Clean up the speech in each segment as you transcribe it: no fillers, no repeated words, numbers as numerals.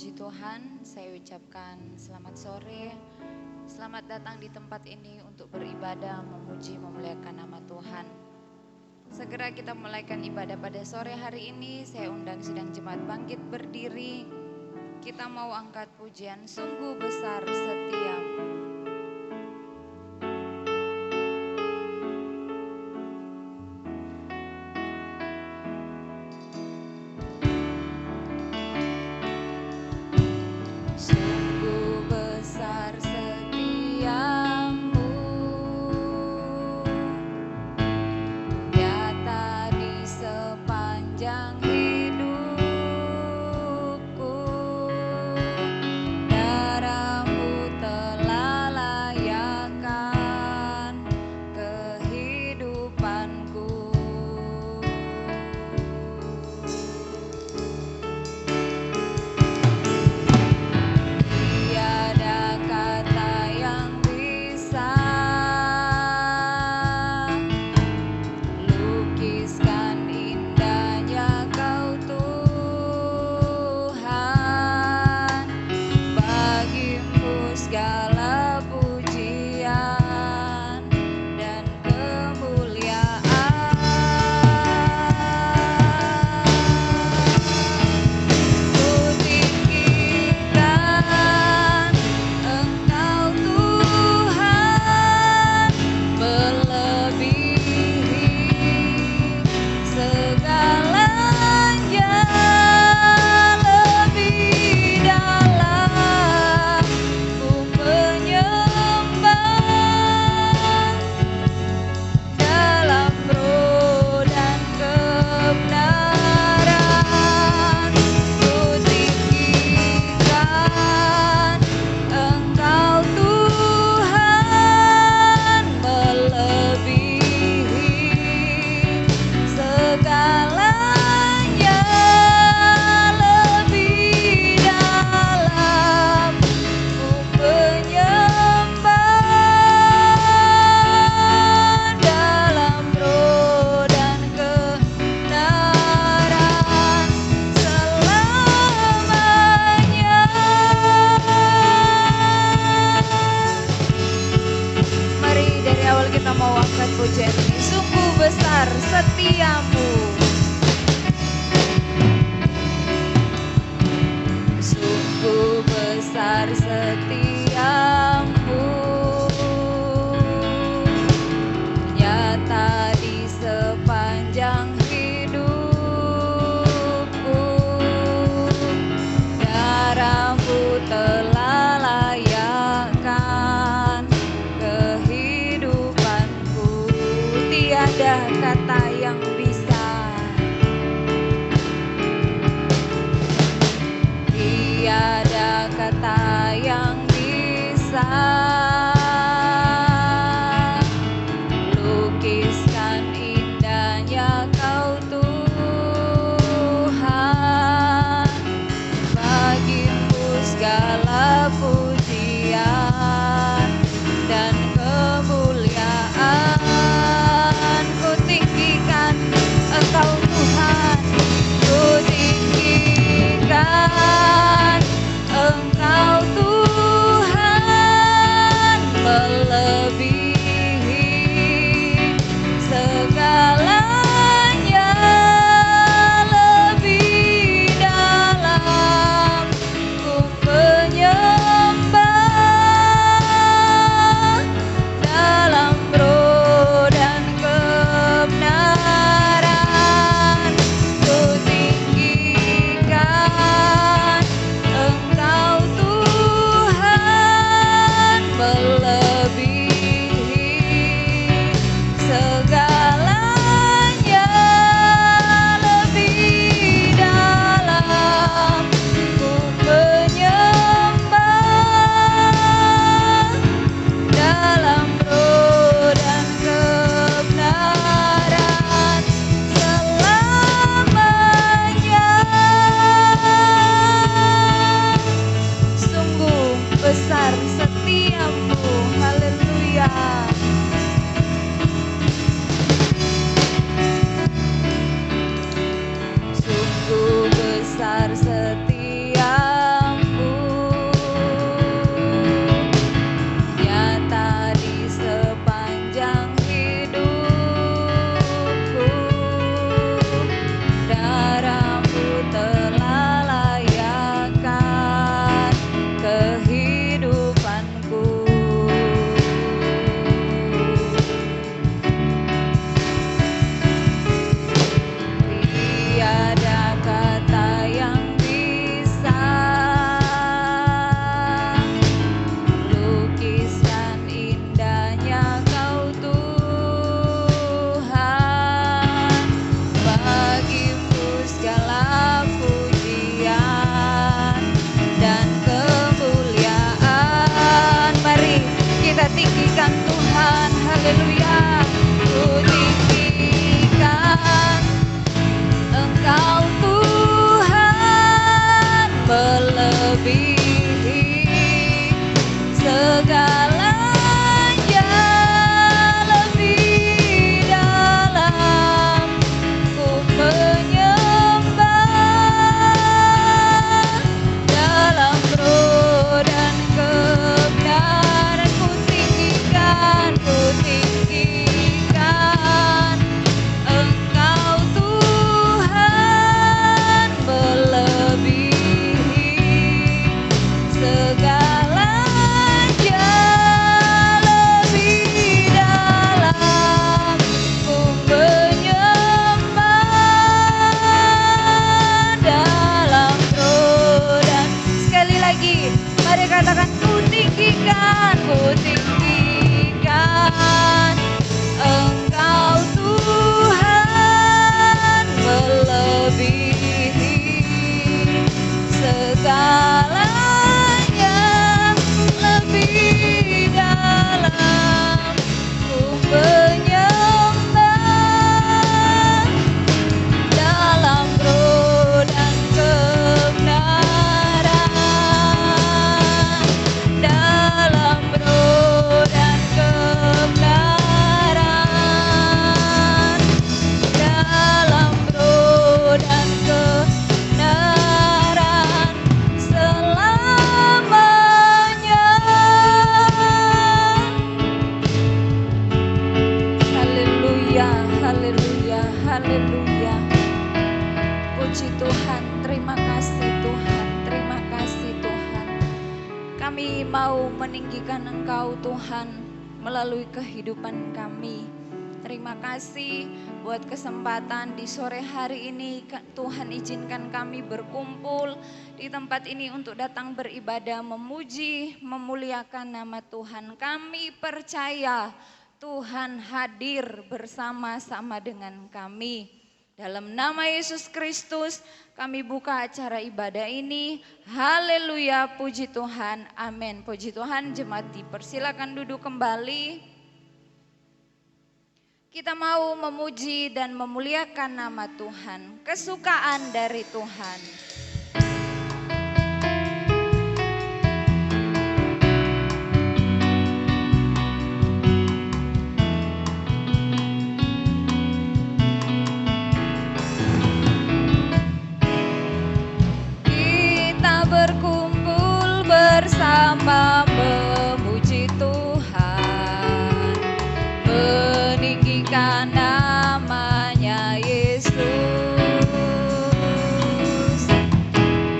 Puji Tuhan, saya ucapkan selamat sore. Selamat datang di tempat ini untuk beribadah, memuji, memuliakan nama Tuhan. Segera kita mulaikan ibadah pada sore hari ini. Saya undang sidang jemaat bangkit berdiri. Kita mau angkat pujian, sungguh besar setiamu. Kata yang bisa meninggikan Engkau Tuhan melalui kehidupan kami. Terima kasih buat kesempatan di sore hari ini. Tuhan izinkan kami berkumpul di tempat ini untuk datang beribadah, memuji, memuliakan nama Tuhan. Kami percaya Tuhan hadir bersama-sama dengan kami. Dalam nama Yesus Kristus kami buka acara ibadah ini. Haleluya, puji Tuhan, amin. Puji Tuhan, jemaat dipersilakan duduk kembali. Kita mau memuji dan memuliakan nama Tuhan, kesukaan dari Tuhan. Berkumpul bersama memuji Tuhan, meninggikan namanya Yesus.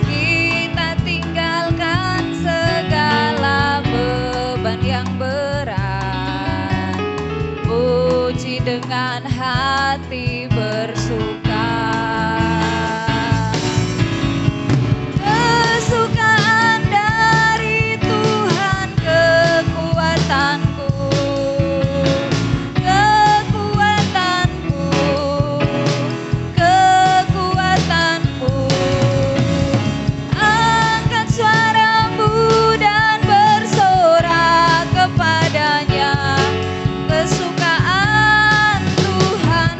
Kita tinggalkan segala beban yang berat, puji dengan hati bersuka. Kesukaan Tuhan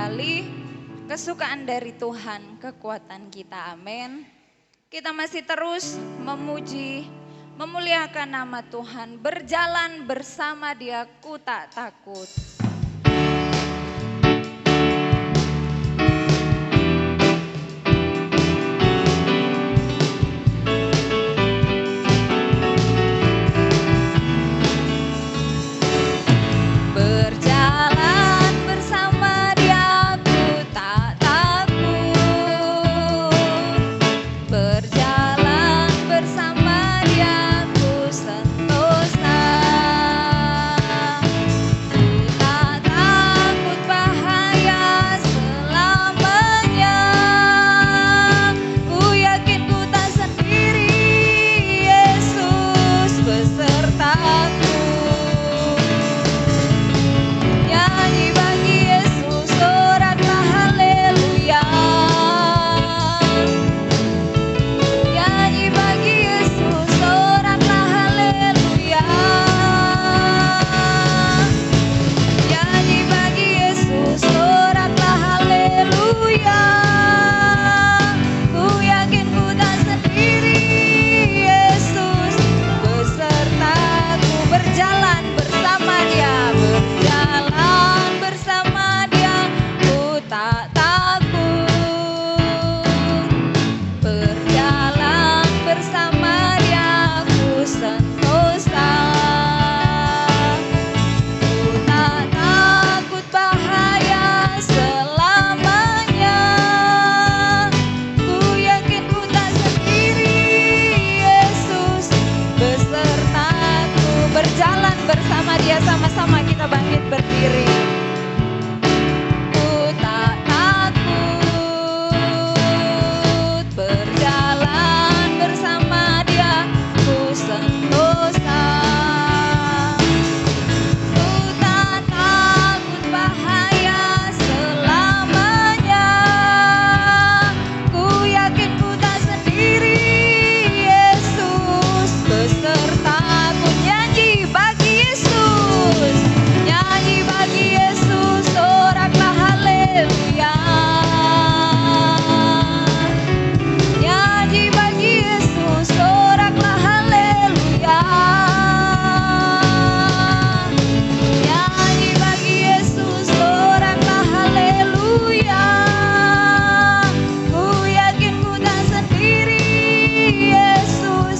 kembali, kesukaan dari Tuhan, kekuatan kita, amin. Kita masih terus memuji, memuliakan nama Tuhan, berjalan bersama Dia, ku tak takut. Sama-sama kita bangkit berdiri. Ku tak takut, berjalan bersama Dia, ku sentosa. Ku tak takut bahaya selamanya. Ku yakin ku tak sendiri, Yesus besertaku. Nyanyi bagi Yesus, nyanyi bagi Yesus, soraklah haleluya. Nyanyi bagi Yesus, soraklah haleluya. Nyanyi bagi Yesus, soraklah haleluya. Ku yakin ku tak sendiri, Yesus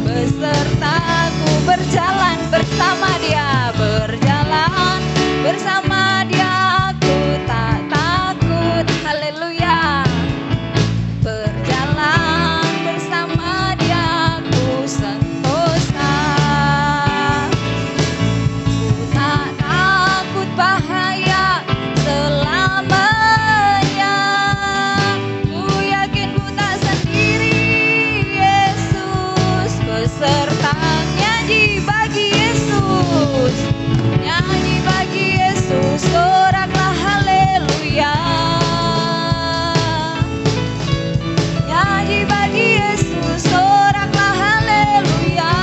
besertaku. Berjalan bersama Dia, berjalan bersama Dia, ku tak takut, haleluya. Berjalan bersama Dia, ku sentosa. Ku tak takut bahaya selamanya. Ku yakin ku tak sendiri, Yesus beserta. Nyanyi bagi Yesus, nyanyi bagi Yesus, soraklah haleluya. Nyanyi bagi Yesus, soraklah haleluya.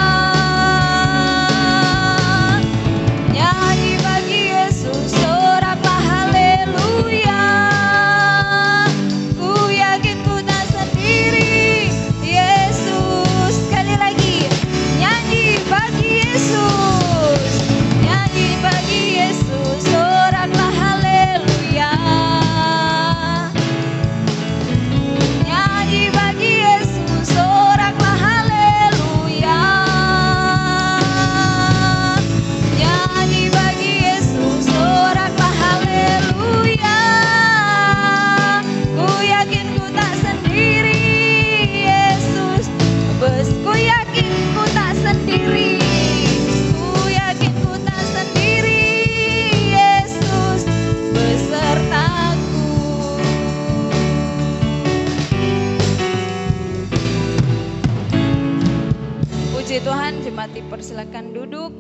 Nyanyi bagi Yesus, soraklah haleluya. Ku yakin ku tak sendiri, Yesus. Sekali lagi, nyanyi bagi Yesus, nyanyi bagi Yesus, soraklah haleluya. Nyanyi bagi Yesus, soraklah haleluya. Nyanyi bagi Yesus, soraklah haleluya. Ku yakin ku tak sendiri, Yesus. Ku yakin ku tak sendiri. Ku yakin ku tak sendiri, Yesus besertaku. Puji Tuhan, jemaat dipersilakan duduk.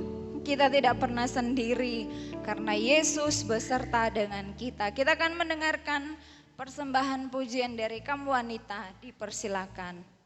Kita tidak pernah sendiri karena Yesus beserta dengan kita. Kita akan mendengarkan persembahan pujian dari kaum wanita, dipersilakan.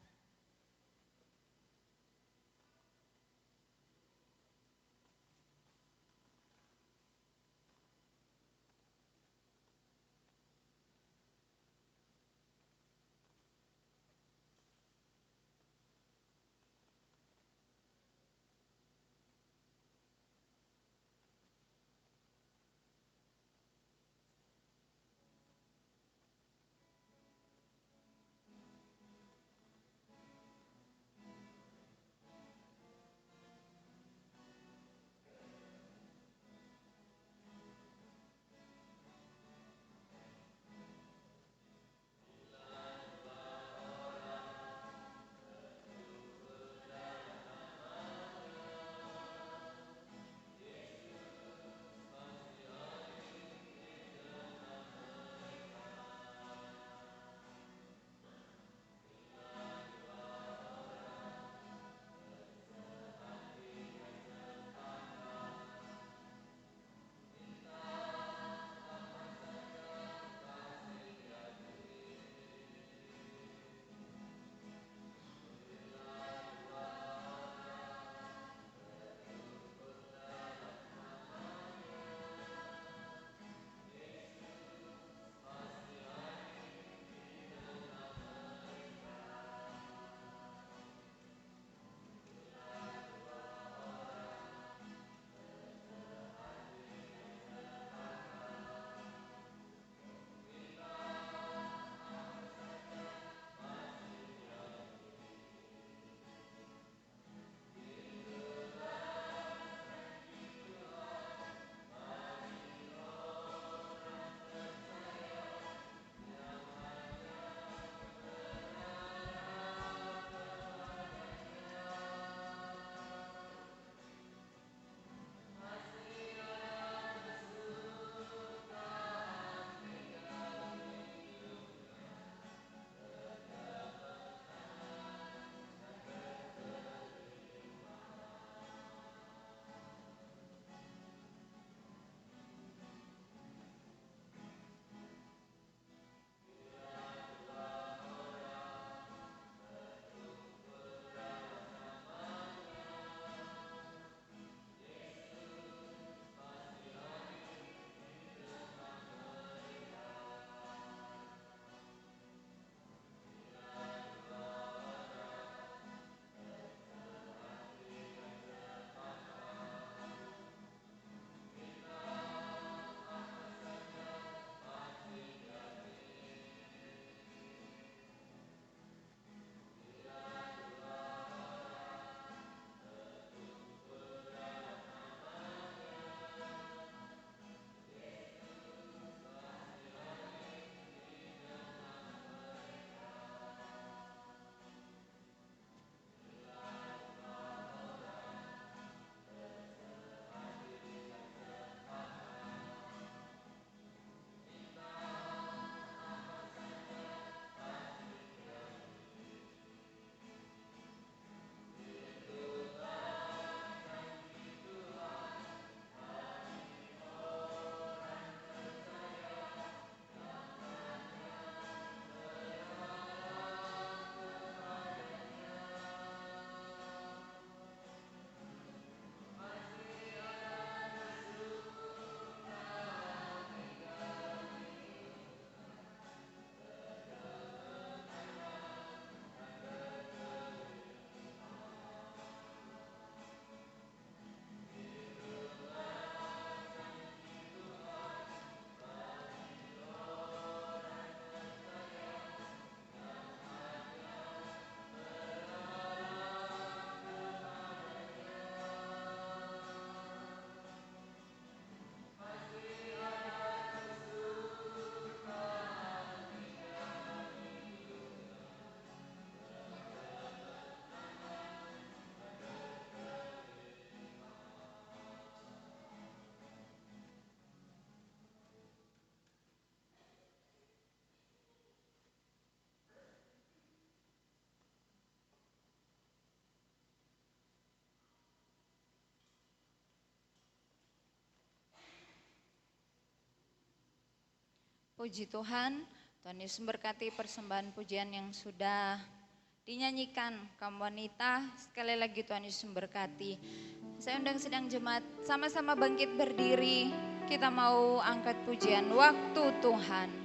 Puji Tuhan, Tuhan Yesus memberkati persembahan pujian yang sudah dinyanyikan kaum wanita. Sekali lagi Tuhan Yesus memberkati. Saya undang sedang jemaat sama-sama bangkit berdiri. Kita mau angkat pujian waktu Tuhan.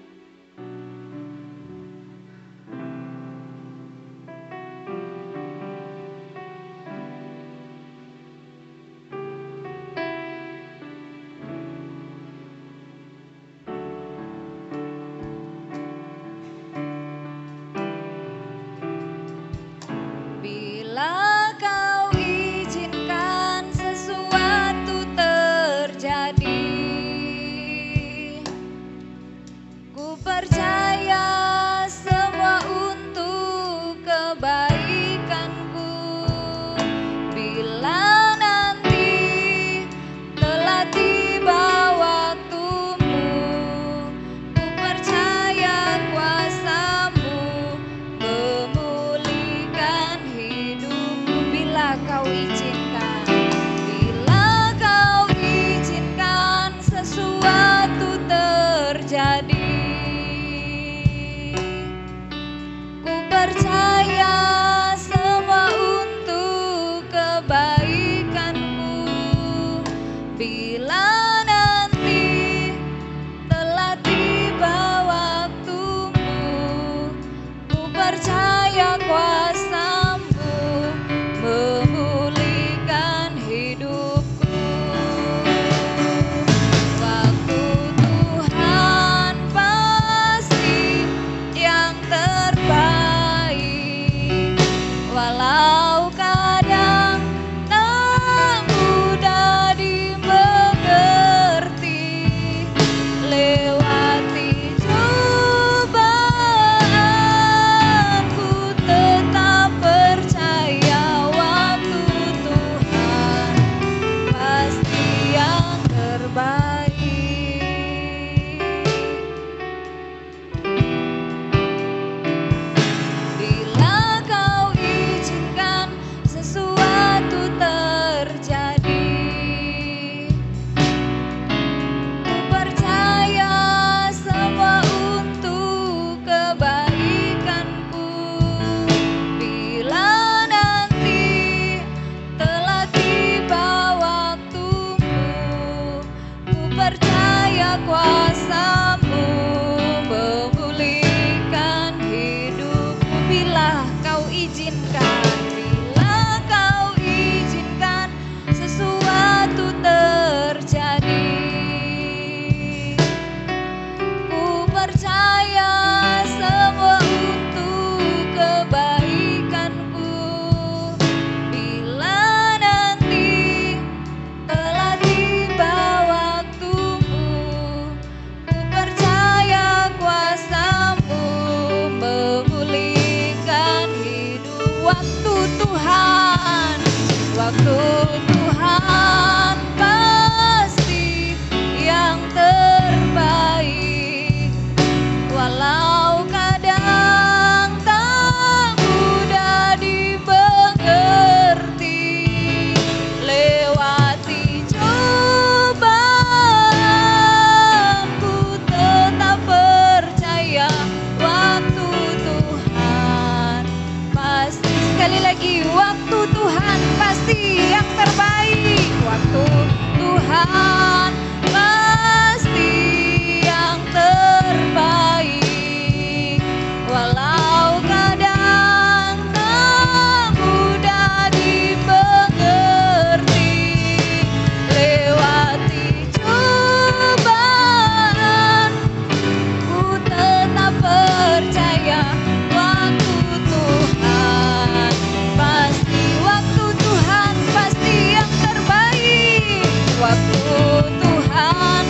Waktu Tuhan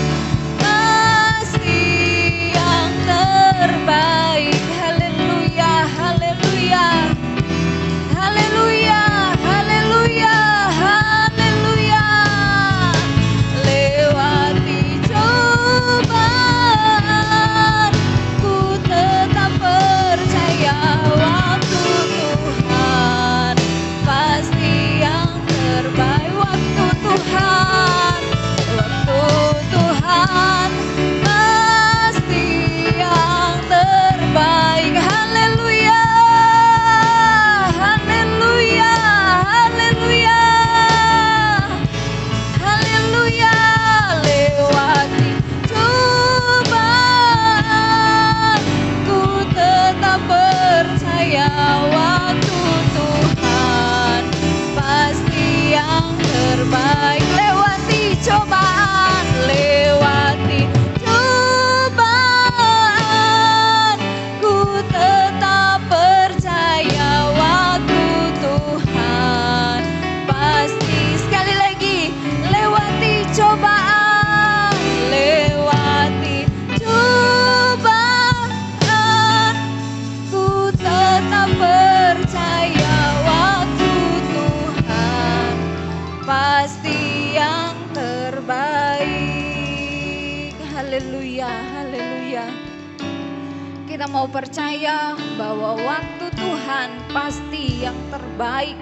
kita mau percaya bahwa waktu Tuhan pasti yang terbaik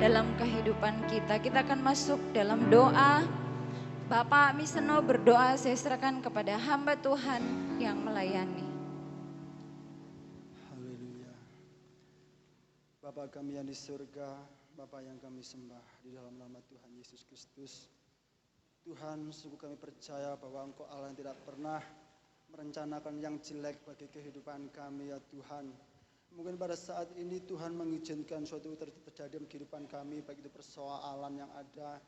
dalam kehidupan kita. Kita akan masuk dalam doa. Bapak Miseno berdoa, saya serahkan kepada hamba Tuhan yang melayani. Haleluya. Bapa kami yang di surga, Bapa yang kami sembah di dalam nama Tuhan Yesus Kristus. Tuhan, sungguh kami percaya bahwa Engkau Allah yang tidak pernah merencanakan yang jelek bagi kehidupan kami ya Tuhan. Mungkin pada saat ini Tuhan mengizinkan suatu terjadi dalam kehidupan kami, baik itu persoalan yang ada.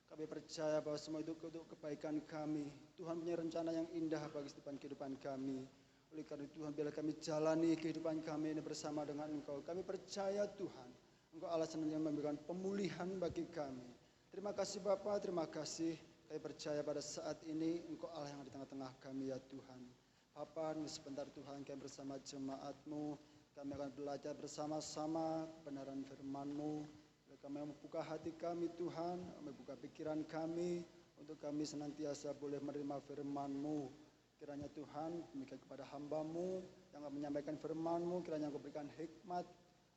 Kami percaya bahwa semua itu untuk kebaikan kami. Tuhan punya rencana yang indah bagi kehidupan kami. Oleh karena Tuhan, bila kami jalani kehidupan kami ini bersama dengan Engkau, kami percaya Tuhan, Engkau Allah senantiasa memberikan pemulihan bagi kami. Terima kasih Bapa, terima kasih. Kami percaya pada saat ini Engkau Allah yang ada di tengah-tengah kami ya Tuhan. Bapa, ini sebentar Tuhan kami bersama jemaat-Mu, kami akan belajar bersama-sama kebenaran firman-Mu. Kami membuka hati kami Tuhan, membuka pikiran kami, untuk kami senantiasa boleh menerima firman-Mu. Kiranya Tuhan, demikian kepada hamba-Mu yang akan menyampaikan firman-Mu, kiranya Engkau berikan hikmat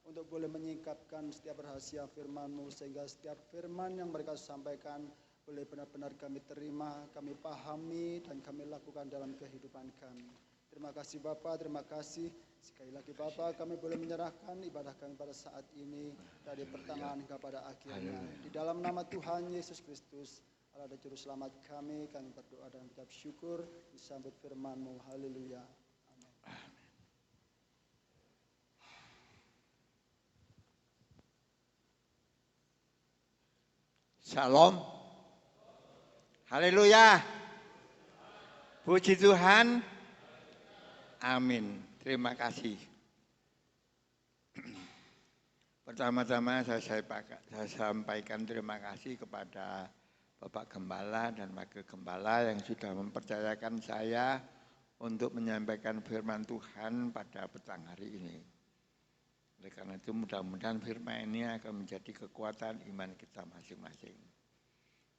untuk boleh menyingkapkan setiap rahasia firman-Mu, sehingga setiap firman yang mereka sampaikan boleh benar-benar kami terima, kami pahami, dan kami lakukan dalam kehidupan kami. Terima kasih Bapa, terima kasih. Sekali lagi Bapa, kami boleh menyerahkan ibadah kami pada saat ini dari pertengahan hingga pada akhirnya. Di dalam nama Tuhan Yesus Kristus, Allah dan Juru Selamat kami berdoa dan mengucap syukur disambut firman-Mu. Haleluya. Amin. Shalom. Haleluya. Puji Tuhan. Amin. Terima kasih. Pertama-tama saya sampaikan terima kasih kepada Bapak Gembala dan Wakil Gembala yang sudah mempercayakan saya untuk menyampaikan firman Tuhan pada petang hari ini. Oleh karena itu mudah-mudahan firman ini akan menjadi kekuatan iman kita masing-masing.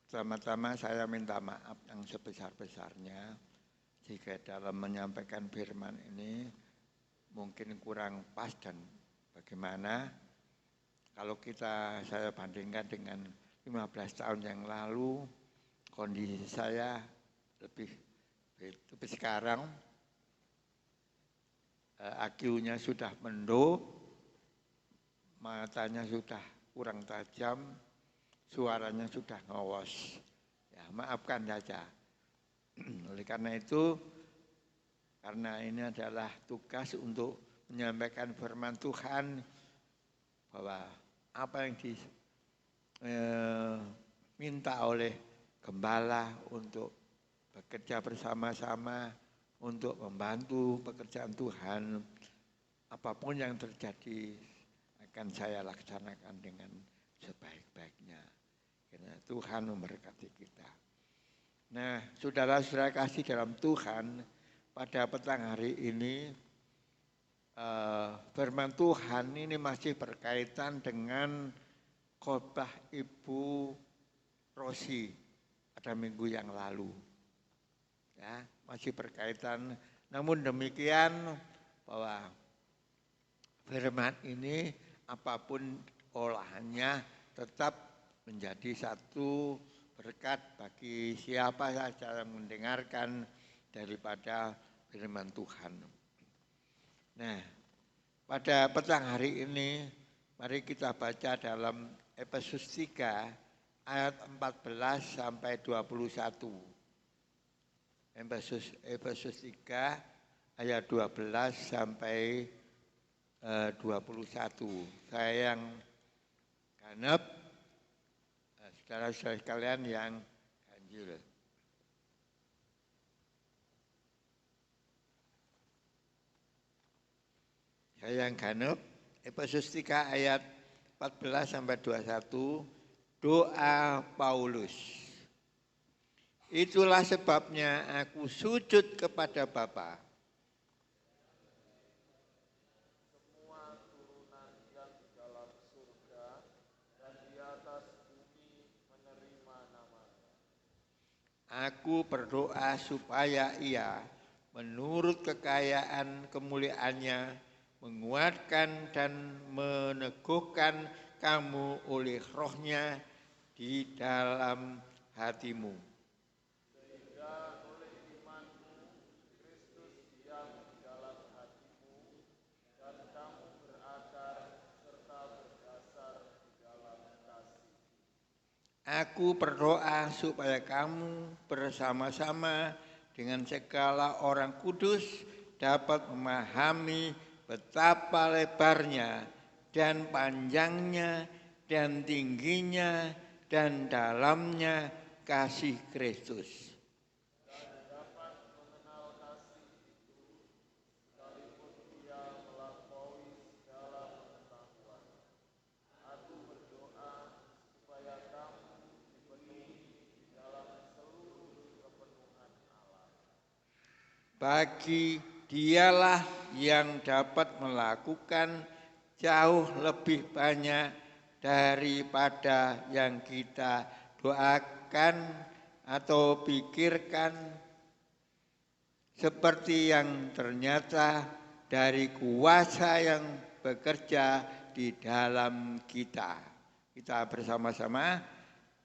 Pertama-tama saya minta maaf yang sebesar-besarnya jika dalam menyampaikan firman ini mungkin kurang pas dan bagaimana kalau saya bandingkan dengan 15 tahun yang lalu, kondisi saya lebih sekarang IQ-nya sudah mendung, matanya sudah kurang tajam, suaranya sudah ngowos. Ya, maafkan saja. Oleh karena itu, karena ini adalah tugas untuk menyampaikan firman Tuhan, bahwa apa yang diminta oleh gembala untuk bekerja bersama-sama, untuk membantu pekerjaan Tuhan, apapun yang terjadi akan saya laksanakan dengan sebaik-baiknya. Karena Tuhan memberkati kita. Nah, saudara-saudara kasih dalam Tuhan, pada petang hari ini firman Tuhan ini masih berkaitan dengan khotbah Ibu Rosi pada minggu yang lalu. Ya, masih berkaitan. Namun demikian bahwa firman ini apapun olahannya tetap menjadi satu berkat bagi siapa saja yang mendengarkan daripada firman Tuhan. Nah, pada petang hari ini mari kita baca dalam Efesus 3 ayat 14 sampai 21. Efesus 3 ayat 12 sampai 21. Saya yang genep, saudara-saudara sekalian yang ganjil. Saya yang genep, Efesus 3 ayat 14 sampai 21, doa Paulus. Itulah sebabnya aku sujud kepada Bapa. Semua turunan yang di dalam surga dan di atas bumi menerima namanya. Aku berdoa supaya Ia menurut kekayaan kemuliaannya, menguatkan dan meneguhkan kamu oleh rohnya di dalam hatimu. Aku berdoa supaya kamu bersama-sama dengan segala orang kudus dapat memahami betapa lebarnya dan panjangnya dan tingginya dan dalamnya kasih Kristus. Bagi dialah yang dapat melakukan jauh lebih banyak daripada yang kita doakan atau pikirkan, seperti yang ternyata dari kuasa yang bekerja di dalam kita. Kita bersama-sama,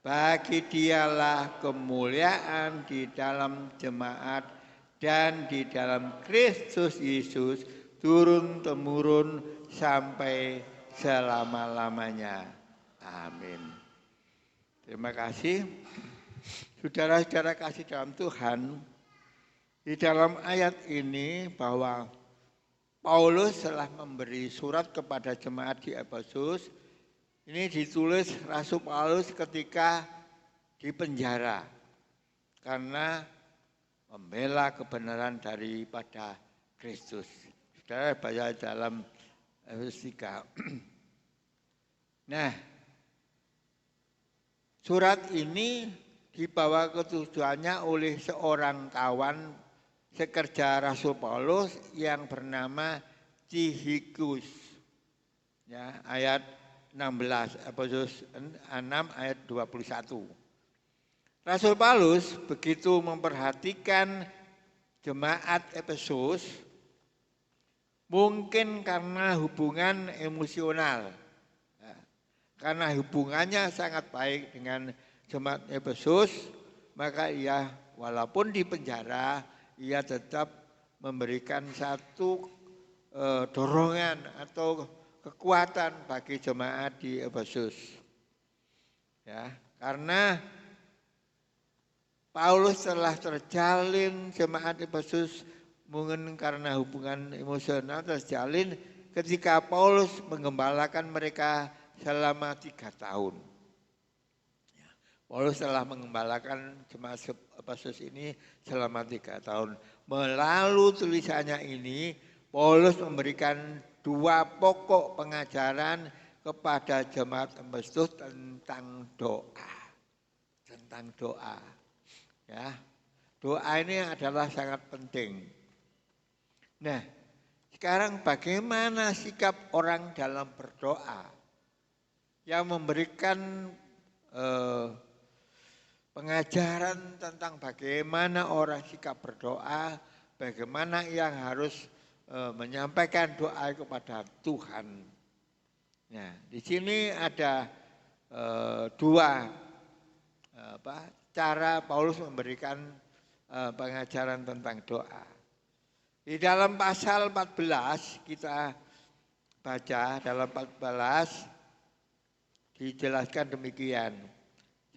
bagi dialah kemuliaan di dalam jemaat dan di dalam Kristus Yesus turun-temurun sampai selama-lamanya. Amin. Terima kasih. Saudara-saudara kasih dalam Tuhan, di dalam ayat ini bahwa Paulus telah memberi surat kepada jemaat di Efesus. Ini ditulis Rasul Paulus ketika di penjara karena membela kebenaran daripada Kristus. Saudara baca dalam Efesus 3. Nah, surat ini dibawa ketujuannya oleh seorang kawan sekerja Rasul Paulus yang bernama Tychicus. Ya, ayat 16, Efesus 6 ayat 21. Rasul Paulus begitu memperhatikan jemaat Efesus, mungkin karena hubungan emosional, karena hubungannya sangat baik dengan jemaat Efesus, maka ia walaupun di penjara, ia tetap memberikan satu dorongan atau kekuatan bagi jemaat di Efesus. Ya, karena Paulus telah terjalin jemaat Efesus mungkin karena hubungan emosional terjalin ketika Paulus menggembalakan mereka selama 3 tahun. Paulus telah mengembalakan jemaat Efesus ini selama 3 tahun. Melalui tulisannya ini, Paulus memberikan 2 pokok pengajaran kepada jemaat Efesus tentang doa. Tentang doa. Ya, doa ini adalah sangat penting. Nah, sekarang bagaimana sikap orang dalam berdoa? Yang memberikan pengajaran tentang bagaimana orang sikap berdoa, bagaimana yang harus menyampaikan doa kepada Tuhan. Nah, di sini ada 2 cara Paulus memberikan pengajaran tentang doa. Di dalam pasal 14 kita baca dalam 14 dijelaskan demikian.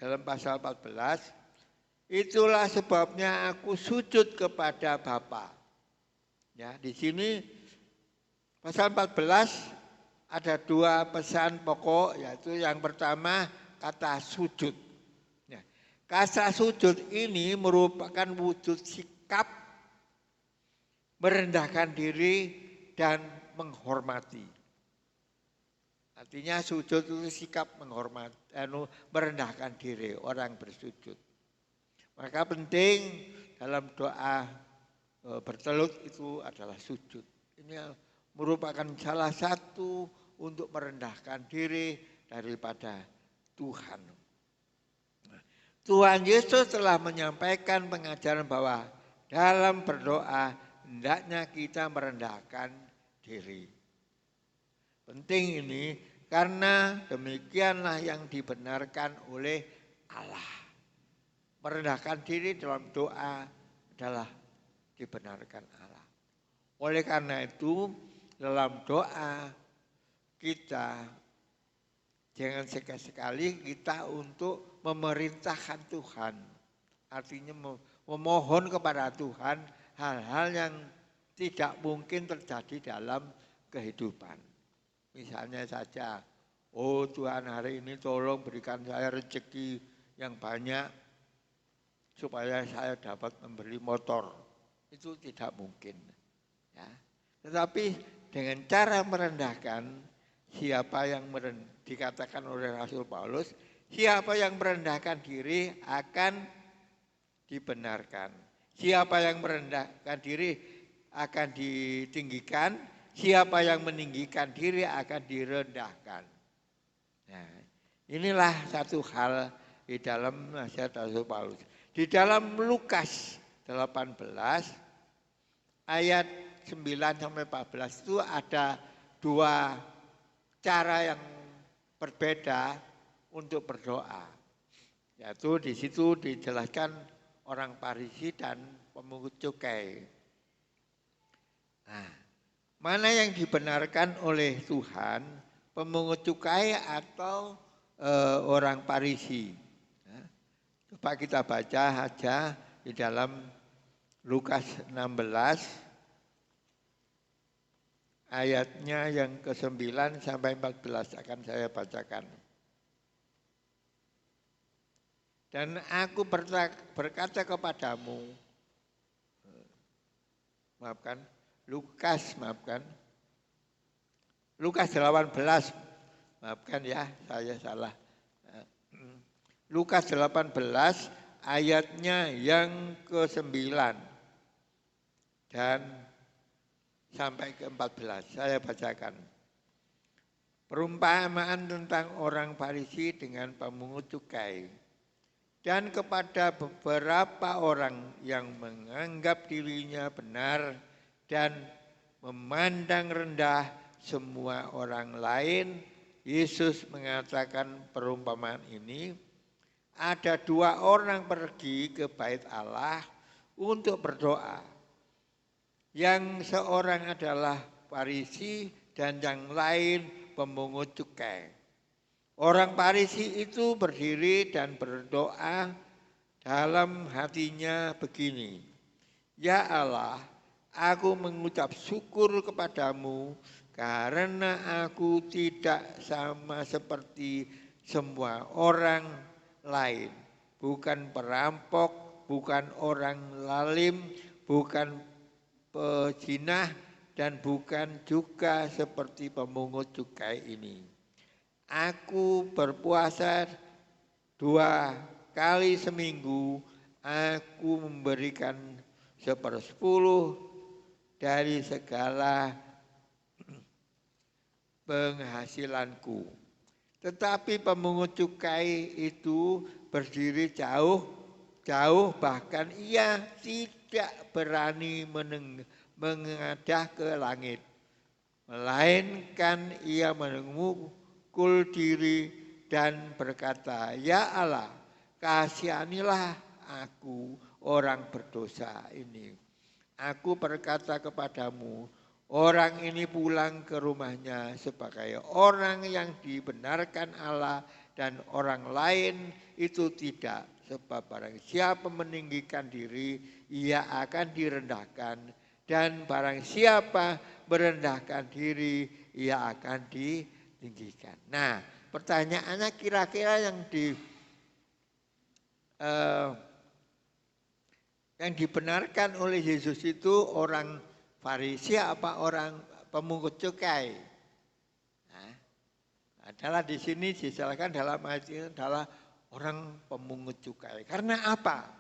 Dalam pasal 14, itulah sebabnya aku sujud kepada Bapa. Ya, di sini pasal 14 ada 2 pesan pokok, yaitu yang pertama kata sujud. Kata sujud ini merupakan wujud sikap merendahkan diri dan menghormati. Artinya sujud itu sikap menghormati, merendahkan diri orang bersujud. Maka penting dalam doa bertelut itu adalah sujud. Ini merupakan salah satu untuk merendahkan diri daripada Tuhan. Tuhan Yesus telah menyampaikan pengajaran bahwa dalam berdoa hendaknya kita merendahkan diri. Penting ini karena demikianlah yang dibenarkan oleh Allah. Merendahkan diri dalam doa adalah dibenarkan Allah. Oleh karena itu dalam doa kita jangan sekali-sekali kita untuk memerintahkan Tuhan. Artinya memohon kepada Tuhan hal-hal yang tidak mungkin terjadi dalam kehidupan. Misalnya saja, oh Tuhan hari ini tolong berikan saya rezeki yang banyak supaya saya dapat membeli motor. Itu tidak mungkin. Ya. Tetapi dengan cara merendahkan, siapa yang dikatakan oleh Rasul Paulus, siapa yang merendahkan diri akan dibenarkan. Siapa yang merendahkan diri akan ditinggikan, siapa yang meninggikan diri akan direndahkan. Nah, inilah satu hal di dalam nasihat Rasul Paulus. Di dalam Lukas 18 ayat 9-14 itu ada dua cara yang berbeda untuk berdoa. Yaitu di situ dijelaskan orang Farisi dan pemungut cukai. Nah, mana yang dibenarkan oleh Tuhan, pemungut cukai atau orang Farisi? Nah, coba kita baca aja di dalam Lukas 16 ayatnya yang ke-9 sampai 14 akan saya bacakan. Dan aku berkata kepadamu, Lukas 18, maafkan ya, saya salah. Lukas 18 ayatnya yang ke-9 dan sampai ke-14, saya bacakan. Perumpamaan tentang orang Farisi dengan pemungut cukai. Dan kepada beberapa orang yang menganggap dirinya benar dan memandang rendah semua orang lain, Yesus mengatakan perumpamaan ini, ada dua orang pergi ke bait Allah untuk berdoa. Yang seorang adalah Farisi dan yang lain pemungut cukai. Orang Farisi itu berdiri dan berdoa dalam hatinya begini, Ya Allah, aku mengucap syukur kepadamu karena aku tidak sama seperti semua orang lain. Bukan perampok, bukan orang zalim, bukan pezina, dan bukan juga seperti pemungut cukai ini. Aku berpuasa 2 kali seminggu, aku memberikan 1/10 dari segala penghasilanku. Tetapi pemungut cukai itu berdiri jauh, bahkan ia tidak berani menengadah ke langit. Melainkan ia menengok diri dan berkata, Ya Allah, kasihanilah aku orang berdosa ini. Aku berkata kepadamu, orang ini pulang ke rumahnya sebagai orang yang dibenarkan Allah dan orang lain itu tidak. Sebab barang siapa meninggikan diri, ia akan direndahkan. Dan barang siapa merendahkan diri, ia akan tinggikan. Nah, pertanyaannya kira-kira yang dibenarkan oleh Yesus itu orang Farisi apa orang pemungut cukai? Nah, adalah di sini dijelaskan dalam ayat ini adalah orang pemungut cukai. Karena apa?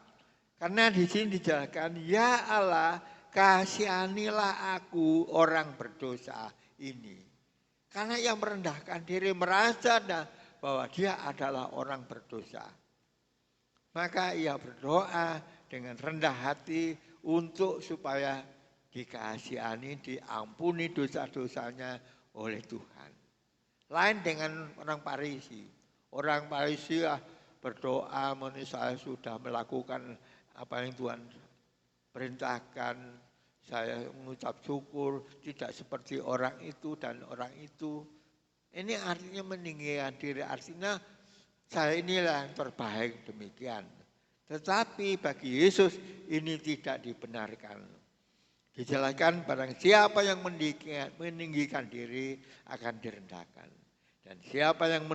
Karena di sini dijelaskan, Ya Allah, kasihanilah aku orang berdosa ini. Karena yang merendahkan diri merasa bahwa dia adalah orang berdosa. Maka ia berdoa dengan rendah hati untuk supaya dikasihani, diampuni dosa-dosanya oleh Tuhan. Lain dengan orang Farisi. Orang Farisi berdoa, saya sudah melakukan apa yang Tuhan perintahkan, saya mengucap syukur, tidak seperti orang itu dan orang itu. Ini artinya meninggikan diri, artinya saya inilah yang terbaik demikian. Tetapi bagi Yesus ini tidak dibenarkan. Dijelaskan barang siapa yang meninggikan diri akan direndahkan. Dan siapa yang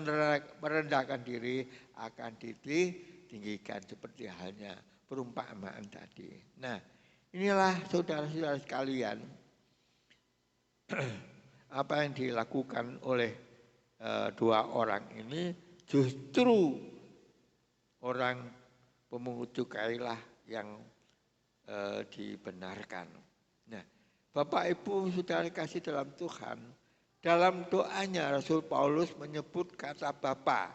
merendahkan diri akan ditinggikan seperti halnya perumpamaan tadi. Nah, inilah saudara-saudara sekalian apa yang dilakukan oleh dua orang ini, justru orang pemungut cukailah yang dibenarkan. Nah, Bapak Ibu saudara kasih dalam Tuhan, dalam doanya Rasul Paulus menyebut kata Bapa.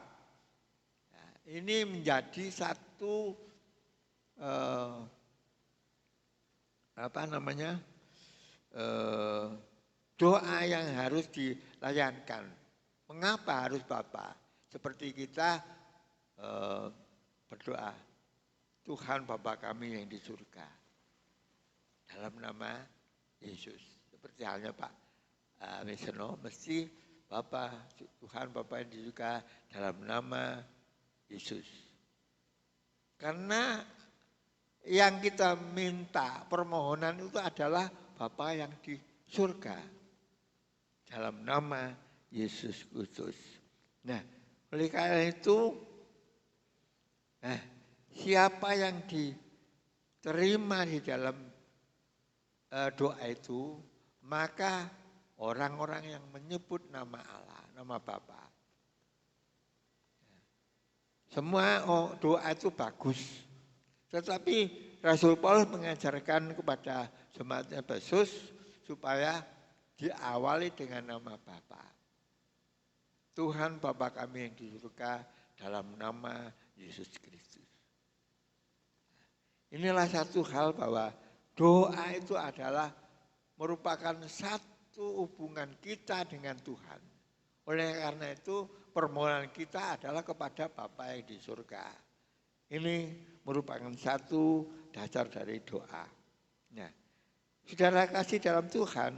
Nah, ini menjadi satu doa yang harus dilayankan. Mengapa harus Bapa? Seperti kita berdoa, Tuhan Bapa kami yang di surga, dalam nama Yesus. Seperti halnya Pak Misono, mesti Tuhan Bapa yang di surga dalam nama Yesus. Karena yang kita minta permohonan itu adalah Bapa yang di surga dalam nama Yesus Kristus. Nah, oleh karena itu, siapa yang diterima di dalam doa itu, maka orang-orang yang menyebut nama Allah, nama Bapa. Semua doa itu bagus. Tetapi Rasul Paulus mengajarkan kepada jemaat Efesus supaya diawali dengan nama Bapa. Tuhan Bapa kami yang di surga dalam nama Yesus Kristus. Inilah satu hal bahwa doa itu adalah merupakan satu hubungan kita dengan Tuhan. Oleh karena itu permohonan kita adalah kepada Bapa yang di surga. Ini merupakan satu dasar dari doa. Nah, saudara kasih dalam Tuhan,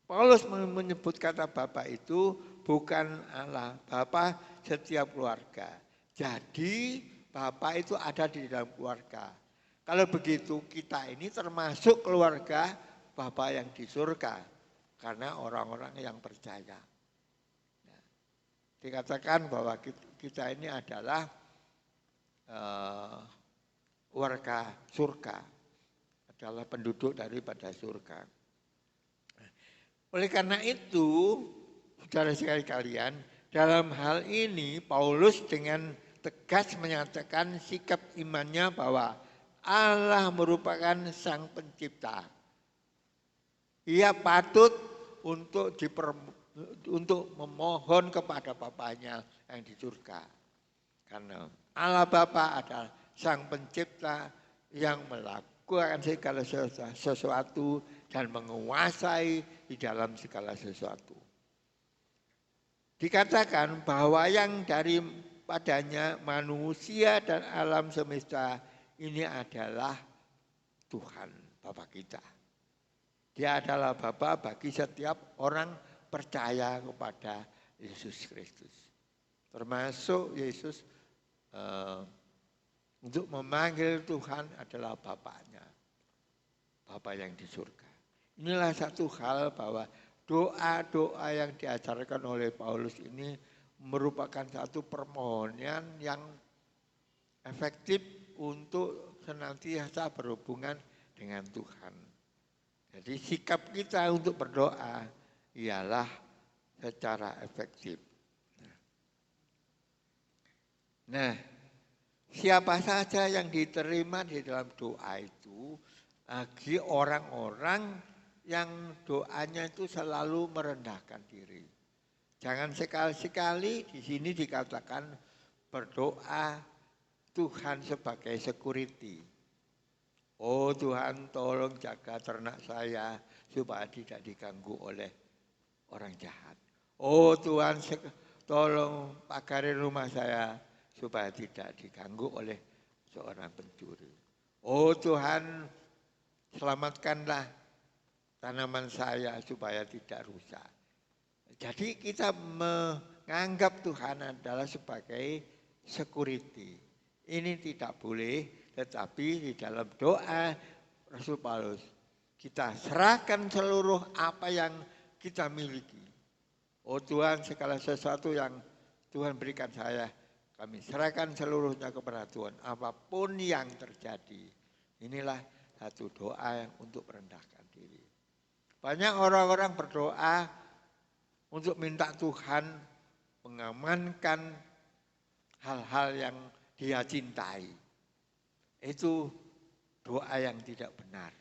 Paulus menyebut kata Bapa itu bukan Allah, Bapa setiap keluarga. Jadi Bapa itu ada di dalam keluarga. Kalau begitu kita ini termasuk keluarga Bapa yang di surga. Karena orang-orang yang percaya. Nah, dikatakan bahwa kita ini adalah warga surga, adalah penduduk daripada surga. Oleh karena itu, saudara sekalian, dalam hal ini Paulus dengan tegas menyatakan sikap imannya bahwa Allah merupakan Sang Pencipta. Ia patut untuk memohon kepada Bapaknya yang di surga. Karena Allah Bapa adalah Sang Pencipta yang melakukan segala sesuatu dan menguasai di dalam segala sesuatu. Dikatakan bahwa yang daripadanya manusia dan alam semesta ini adalah Tuhan Bapa kita. Dia adalah Bapa bagi setiap orang percaya kepada Yesus Kristus. Termasuk Yesus untuk memanggil Tuhan adalah Bapaknya, Bapa yang di surga. Inilah satu hal bahwa doa-doa yang diajarkan oleh Paulus ini merupakan satu permohonan yang efektif untuk senantiasa berhubungan dengan Tuhan. Jadi sikap kita untuk berdoa ialah secara efektif. Nah, siapa saja yang diterima di dalam doa itu bagi orang-orang yang doanya itu selalu merendahkan diri. Jangan sekali-sekali di sini dikatakan berdoa Tuhan sebagai security. Oh Tuhan, tolong jaga ternak saya supaya tidak diganggu oleh orang jahat. Oh Tuhan, tolong pagarin rumah saya supaya tidak diganggu oleh seorang pencuri. Oh Tuhan, selamatkanlah tanaman saya supaya tidak rusak. Jadi kita menganggap Tuhan adalah sebagai security. Ini tidak boleh, tetapi di dalam doa Rasul Paulus, kita serahkan seluruh apa yang kita miliki. Oh Tuhan, segala sesuatu yang Tuhan berikan saya, kami serahkan seluruhnya kepada Tuhan, apapun yang terjadi. Inilah satu doa yang untuk merendahkan diri. Banyak orang-orang berdoa untuk minta Tuhan mengamankan hal-hal yang dia cintai. Itu doa yang tidak benar.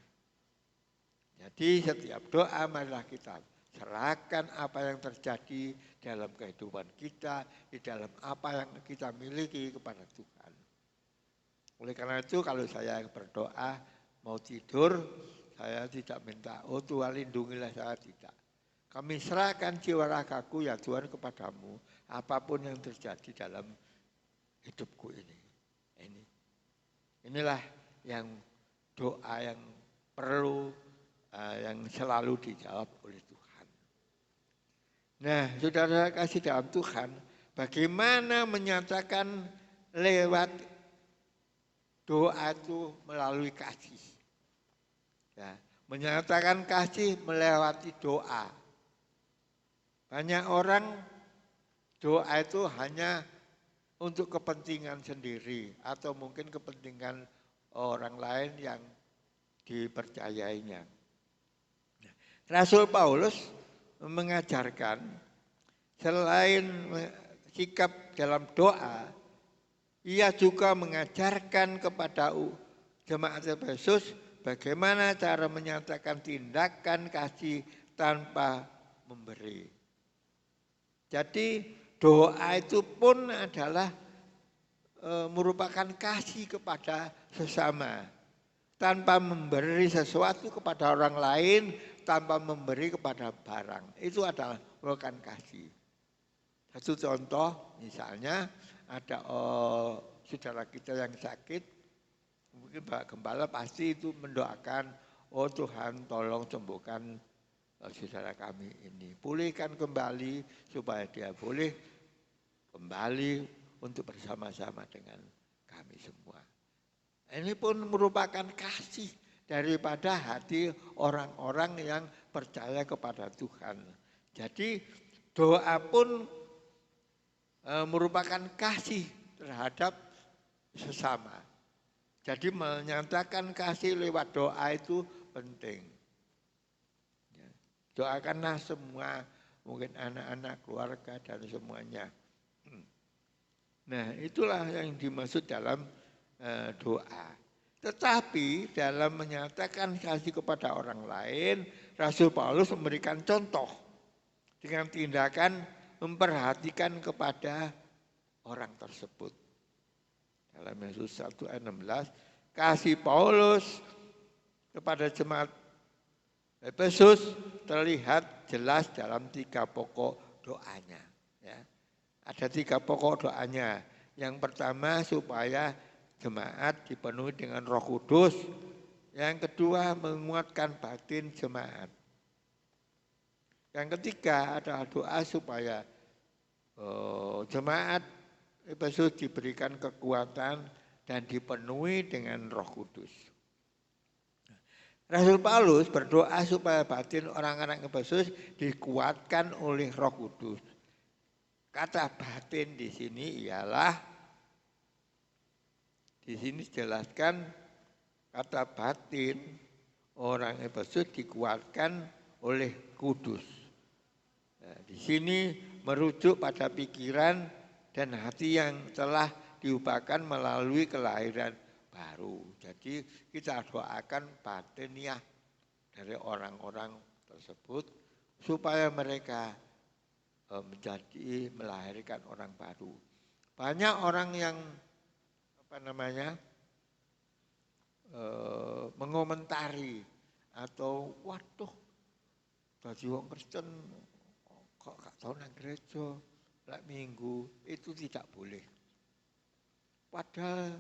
Jadi setiap doa marilah kita serahkan apa yang terjadi dalam kehidupan kita, di dalam apa yang kita miliki kepada Tuhan. Oleh karena itu kalau saya berdoa mau tidur, saya tidak minta, oh Tuhan lindungilah saya, tidak. Kami serahkan jiwa ragaku ya Tuhan kepadamu, apapun yang terjadi dalam hidupku ini. Inilah yang doa yang perlu, yang selalu dijawab oleh Tuhan. Nah, saudara kasih dalam Tuhan, bagaimana menyatakan lewat doa itu melalui kasih. Ya, menyatakan kasih melewati doa. Banyak orang doa itu hanya untuk kepentingan sendiri atau mungkin kepentingan orang lain yang dipercayainya. Rasul Paulus mengajarkan selain sikap dalam doa, ia juga mengajarkan kepada jemaat Efesus bagaimana cara menyatakan tindakan kasih tanpa memberi. Jadi doa itu pun adalah merupakan kasih kepada sesama. Tanpa memberi sesuatu kepada orang lain, tanpa memberi kepada barang. Itu adalah merupakan kasih. Satu contoh, misalnya ada saudara kita yang sakit, mungkin Pak Gembala pasti itu mendoakan, oh Tuhan tolong sembuhkan saudara kami ini, pulihkan kembali supaya dia boleh kembali untuk bersama-sama dengan kami semua. Ini pun merupakan kasih daripada hati orang-orang yang percaya kepada Tuhan. Jadi doa pun merupakan kasih terhadap sesama. Jadi menyatakan kasih lewat doa itu penting. Doakanlah semua, mungkin anak-anak, keluarga, dan semuanya. Nah, itulah yang dimaksud dalam doa. Tetapi dalam menyatakan kasih kepada orang lain, Rasul Paulus memberikan contoh dengan tindakan memperhatikan kepada orang tersebut. Dalam Yesus 1 ayat 16, kasih Paulus kepada jemaat Efesus terlihat jelas dalam 3 pokok doanya. Ya. Ada 3 pokok doanya. Yang pertama supaya jemaat dipenuhi dengan Roh Kudus. Yang kedua menguatkan batin jemaat. Yang ketiga adalah doa supaya jemaat Efesus diberikan kekuatan dan dipenuhi dengan Roh Kudus. Rasul Paulus berdoa supaya batin orang-orang Efesus dikuatkan oleh Roh Kudus. Kata batin di sini ialah, di sini dijelaskan kata batin orang Efesus dikuatkan oleh Kudus. Nah, di sini merujuk pada pikiran dan hati yang telah diubahkan melalui kelahiran baru. Jadi kita doakan batiniah dari orang-orang tersebut supaya mereka melahirkan orang baru. Banyak orang yang mengomentari atau waduh dadi wong Kristen kok gak tau nang gereja lek minggu, itu tidak boleh. Padahal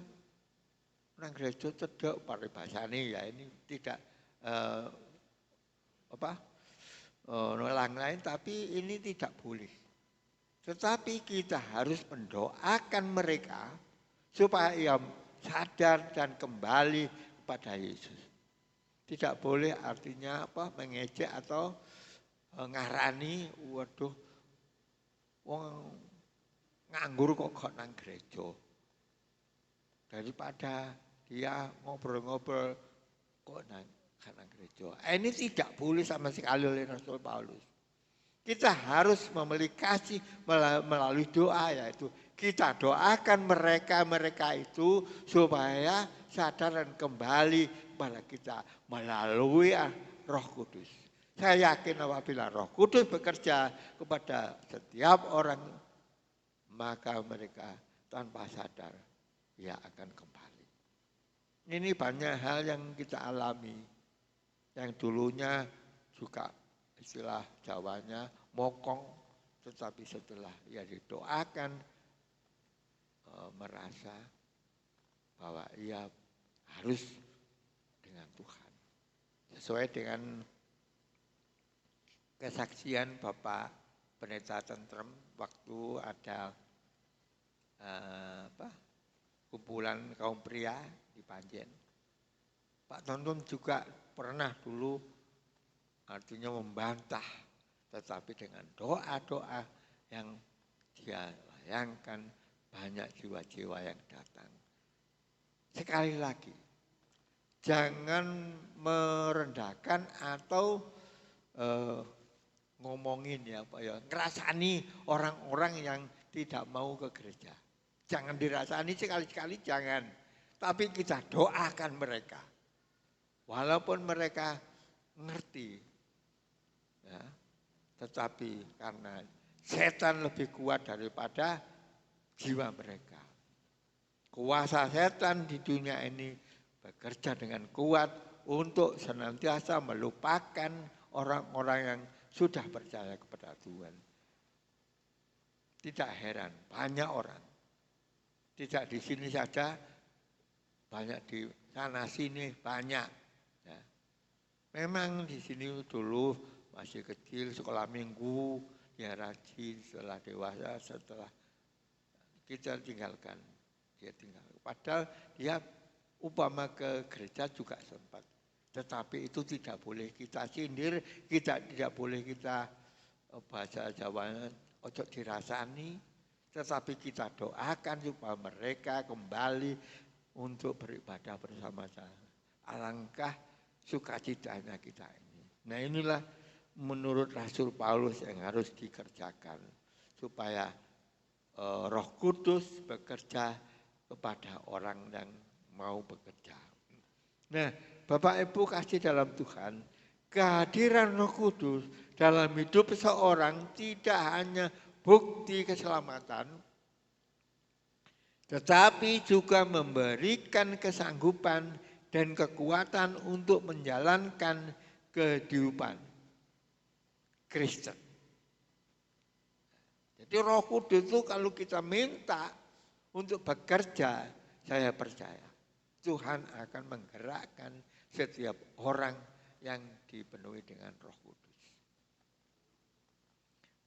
nang gereja cedek paribasane ya ini tidak nolak lain, tapi ini tidak boleh. Tetapi kita harus mendoakan mereka supaya ia sadar dan kembali kepada Yesus. Tidak boleh artinya mengejek atau ngarani, waduh, wong nganggur kok nang gereja. Daripada dia ngobrol-ngobrol kok nang gereja. Ini tidak boleh sama sekali oleh Rasul Paulus. Kita harus memiliki kasih melalui doa, yaitu kita doakan mereka itu supaya sadar dan kembali kepada kita melalui Roh Kudus. Saya yakin apabila Roh Kudus bekerja kepada setiap orang, maka mereka tanpa sadar ia akan kembali. Ini banyak hal yang kita alami, yang dulunya juga istilah Jawanya mokong, tetapi setelah ia didoakan merasa bahwa ia harus dengan Tuhan. Sesuai dengan kesaksian Bapak Pendeta Tentrem waktu ada kumpulan kaum pria di Panjen. Pak Tonton juga pernah dulu artinya membantah, tetapi dengan doa-doa yang dia layangkan banyak jiwa-jiwa yang datang. Sekali lagi, jangan merendahkan atau ngomongin ngerasani orang-orang yang tidak mau ke gereja. Jangan dirasani sekali-sekali, jangan. Tapi kita doakan mereka. Walaupun mereka ngerti, ya, tetapi karena setan lebih kuat daripada jiwa mereka. Kuasa setan di dunia ini bekerja dengan kuat untuk senantiasa melupakan orang-orang yang sudah percaya kepada Tuhan. Tidak heran, banyak orang. Tidak di sini saja, banyak di sana sini banyak. Ya. Memang di sini dulu masih kecil, sekolah minggu, dia rajin, setelah dewasa, setelah kita tinggalkan. Dia tinggal. Padahal dia upama ke gereja juga sempat. Tetapi itu tidak boleh kita sindir, tidak boleh kita bahasa Jawanya ojo dirasani, tetapi kita doakan supaya mereka kembali untuk beribadah bersama-sama. Alangkah sukacitanya kita ini. Nah inilah menurut Rasul Paulus yang harus dikerjakan supaya Roh Kudus bekerja kepada orang yang mau bekerja. Nah, Bapak Ibu kasih dalam Tuhan, kehadiran Roh Kudus dalam hidup seseorang tidak hanya bukti keselamatan, tetapi juga memberikan kesanggupan dan kekuatan untuk menjalankan kehidupan Kristen. Jadi Roh Kudus itu kalau kita minta untuk bekerja, saya percaya Tuhan akan menggerakkan setiap orang yang dipenuhi dengan Roh Kudus.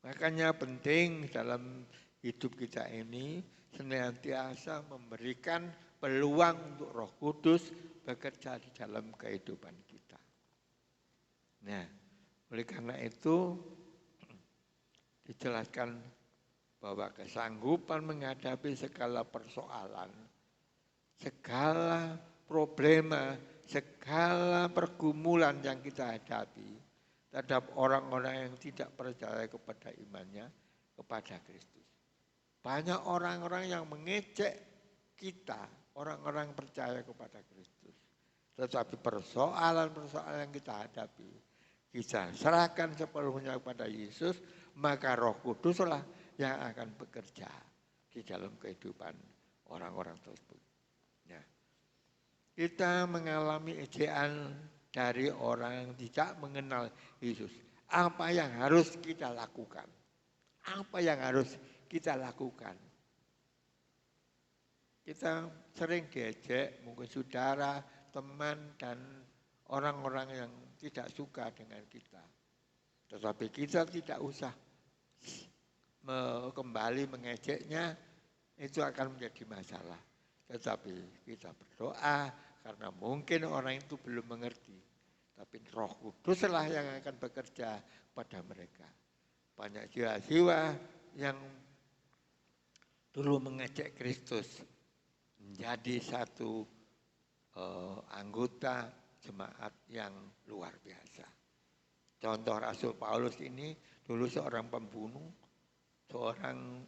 Makanya penting dalam hidup kita ini senantiasa memberikan peluang untuk Roh Kudus bekerja di dalam kehidupan kita. Nah, oleh karena itu dijelaskan bahwa kesanggupan menghadapi segala persoalan, segala problema, segala pergumulan yang kita hadapi terhadap orang-orang yang tidak percaya kepada imannya kepada Kristus. Banyak orang-orang yang mengejek kita, orang-orang percaya kepada Kristus. Tetapi persoalan-persoalan yang kita hadapi, kita serahkan sepenuhnya kepada Yesus, maka Roh Kuduslah yang akan bekerja di dalam kehidupan orang-orang tersebut. Ya. kita mengalami ejekan dari orang yang tidak mengenal Yesus. Apa yang harus kita lakukan? Apa yang harus kita lakukan? Kita sering diejek, mungkin saudara, teman, dan orang-orang yang tidak suka dengan kita. Tetapi kita tidak usah kembali mengejeknya, itu akan menjadi masalah. Tetapi kita berdoa karena mungkin orang itu belum mengerti. Tapi Roh Kuduslah yang akan bekerja pada mereka. Banyak jiwa-jiwa yang dulu mengejek Kristus menjadi satu anggota jemaat yang luar biasa. Contoh Rasul Paulus ini dulu seorang pembunuh, seorang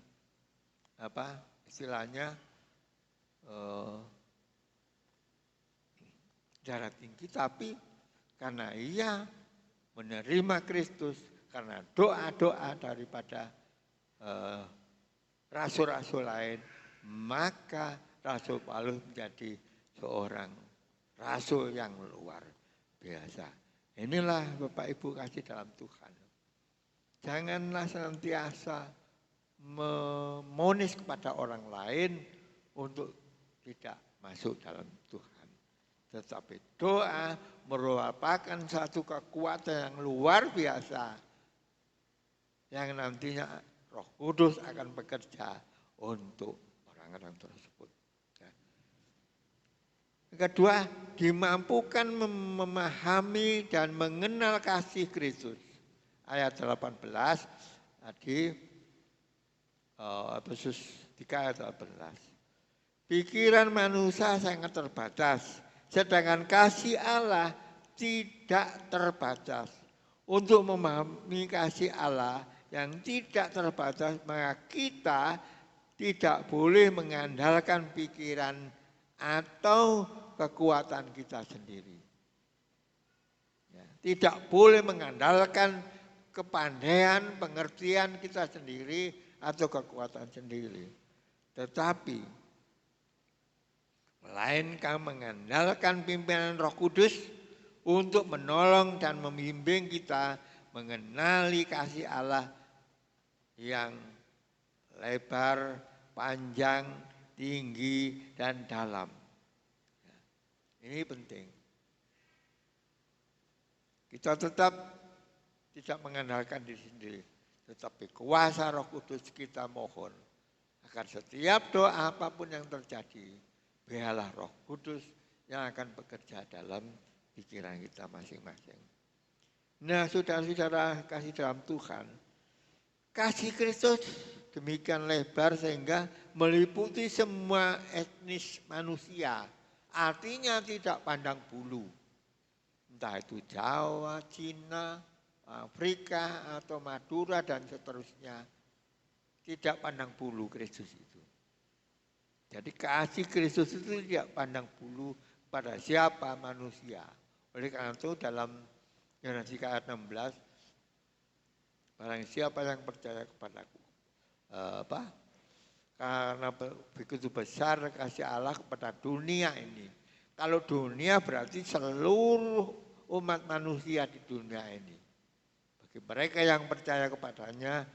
istilahnya darah tinggi, tapi karena ia menerima Kristus, karena doa-doa daripada rasul-rasul lain, maka Rasul Paulus menjadi seorang rasul yang luar biasa. Inilah Bapak Ibu kasih dalam Tuhan. Janganlah senantiasa memonis kepada orang lain untuk tidak masuk dalam Tuhan. Tetapi doa merupakan satu kekuatan yang luar biasa yang nantinya Roh Kudus akan bekerja untuk orang-orang tersebut. Yang kedua, dimampukan memahami dan mengenal kasih Kristus. Ayat 18 tadi Efesus 3 ayat 18. Pikiran manusia sangat terbatas, sedangkan kasih Allah tidak terbatas. Untuk memahami kasih Allah yang tidak terbatas, maka kita tidak boleh mengandalkan pikiran atau kekuatan kita sendiri. Ya, tidak boleh mengandalkan kepandaian, pengertian kita sendiri atau kekuatan sendiri. Tetapi melainkan mengandalkan pimpinan Roh Kudus untuk menolong dan membimbing kita mengenali kasih Allah yang lebar, panjang, tinggi, dan dalam. Ini penting. Kita tetap tidak mengandalkan diri sendiri, tetapi kuasa Roh Kudus kita mohon agar setiap doa apapun yang terjadi, biarlah Roh Kudus yang akan bekerja dalam pikiran kita masing-masing. Nah, saudara-saudara kasih dalam Tuhan, kasih Kristus demikian lebar sehingga meliputi semua etnis manusia. Artinya tidak pandang bulu. Entah itu Jawa, Cina, Afrika, atau Madura, dan seterusnya. Tidak pandang bulu Kristus itu. Jadi kasih Kristus itu tidak pandang bulu pada siapa manusia. Oleh karena itu dalam Yohanes 3 ayat 16, barang siapa yang percaya kepadaku, karena begitu besar kasih Allah kepada dunia ini. Kalau dunia berarti seluruh umat manusia di dunia ini. Bagi mereka yang percaya kepadanya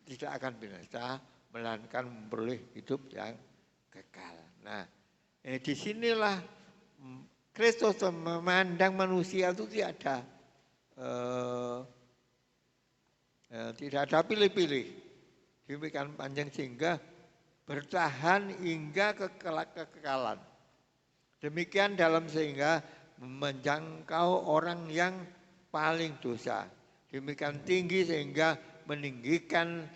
tidak akan binasa, melainkan memperoleh hidup yang kekal. Nah, disinilah Kristus memandang manusia itu tidak ada pilih-pilih. Demikian panjang sehingga bertahan hingga kekekalan. Demikian dalam sehingga menjangkau orang yang paling dosa. Demikian tinggi sehingga meninggikan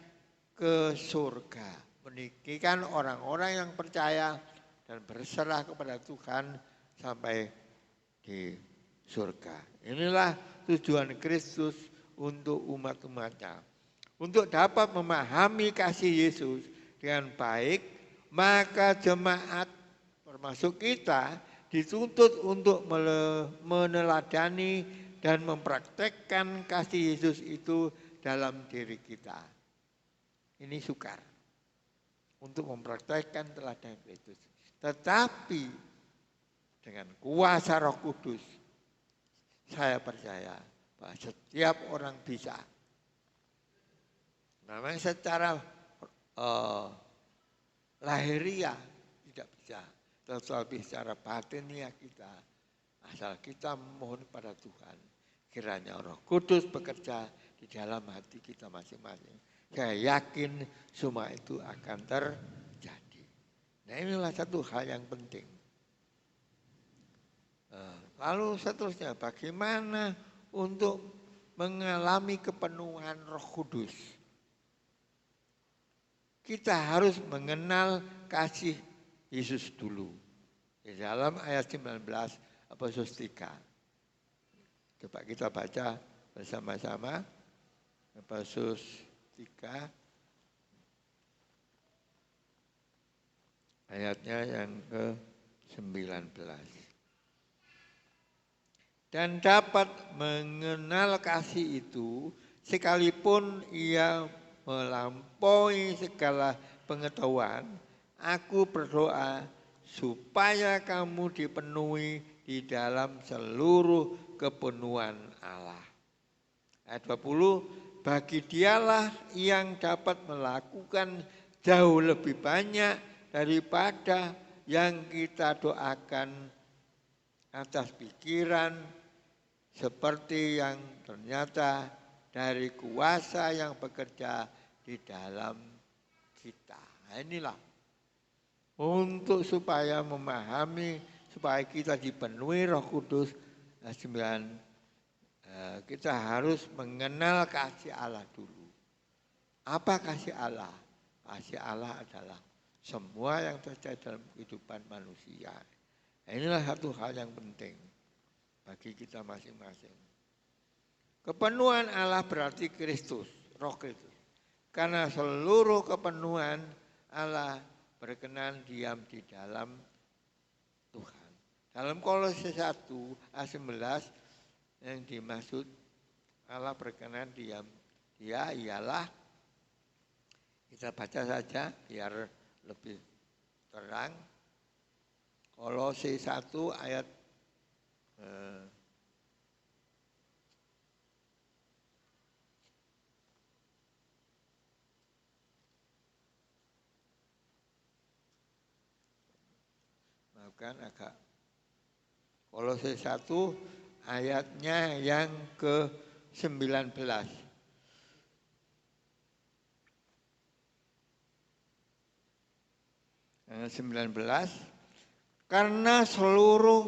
ke surga. Meninggikan orang-orang yang percaya dan berserah kepada Tuhan sampai di surga. Inilah tujuan Kristus untuk umat-umatnya. Untuk dapat memahami kasih Yesus dengan baik, maka jemaat termasuk kita dituntut untuk meneladani dan mempraktekkan kasih Yesus itu dalam diri kita. Ini sukar untuk mempraktekkan teladan Kristus. Tetapi dengan kuasa Roh Kudus, saya percaya bahwa setiap orang bisa. Memang secara lahiriah tidak bisa, tetapi secara batiniah kita, asal kita memohon pada Tuhan, kiranya Roh Kudus bekerja di dalam hati kita masing-masing. Saya yakin semua itu akan terjadi. Nah, inilah satu hal yang penting. Lalu seterusnya, bagaimana untuk mengalami kepenuhan Roh Kudus? Kita harus mengenal kasih Yesus dulu. Di dalam ayat 19 Efesus 3. Coba kita baca bersama-sama. Efesus 3. Ayatnya yang ke-19. Dan dapat mengenal kasih itu sekalipun ia melampaui segala pengetahuan, aku berdoa supaya kamu dipenuhi di dalam seluruh kepenuhan Allah. Ayat 20, bagi dialah yang dapat melakukan jauh lebih banyak daripada yang kita doakan atas pikiran, seperti yang ternyata dari kuasa yang bekerja di dalam kita. Nah, inilah untuk supaya memahami, supaya kita dipenuhi Roh Kudus. Kita harus mengenal kasih Allah dulu. Apa kasih Allah? Kasih Allah adalah semua yang terjadi dalam kehidupan manusia. Nah, inilah satu hal yang penting bagi kita masing-masing. Kepenuhan Allah berarti Kristus, Roh Kristus. Karena seluruh kepenuhan Allah berkenan diam di dalam Tuhan. Dalam Kolose 1 ayat 11 yang dimaksud Allah berkenan diam, Dia ialah, kita baca saja biar lebih terang. Kolose 1 ayat maafkan agak Kolose 1 ayatnya yang ke-19. Ayat 19, karena seluruh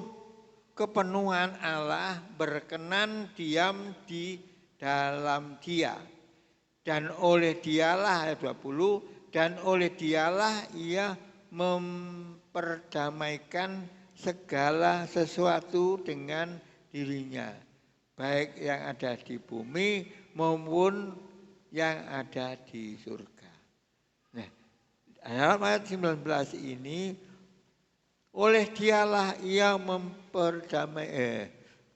kepenuhan Allah berkenan diam di dalam Dia. Dan oleh Dialah, ayat 20, dan oleh Dialah Ia memperdamaikan segala sesuatu dengan dirinya, baik yang ada di bumi maupun yang ada di surga. Nah, dalam ayat 19 ini, oleh Dialah Ia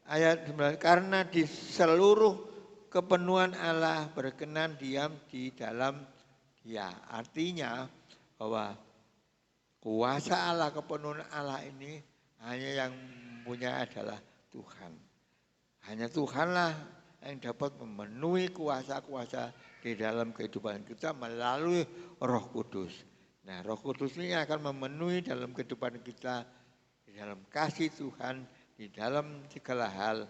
ayat 19, karena di seluruh kepenuhan Allah berkenan diam di dalam Dia. Artinya bahwa kuasa Allah, kepenuhan Allah ini hanya yang punya adalah Tuhan. Hanya Tuhanlah yang dapat memenuhi kuasa-kuasa di dalam kehidupan kita melalui Roh Kudus. Nah, Roh Kudus ini akan memenuhi dalam kehidupan kita, di dalam kasih Tuhan, di dalam segala hal,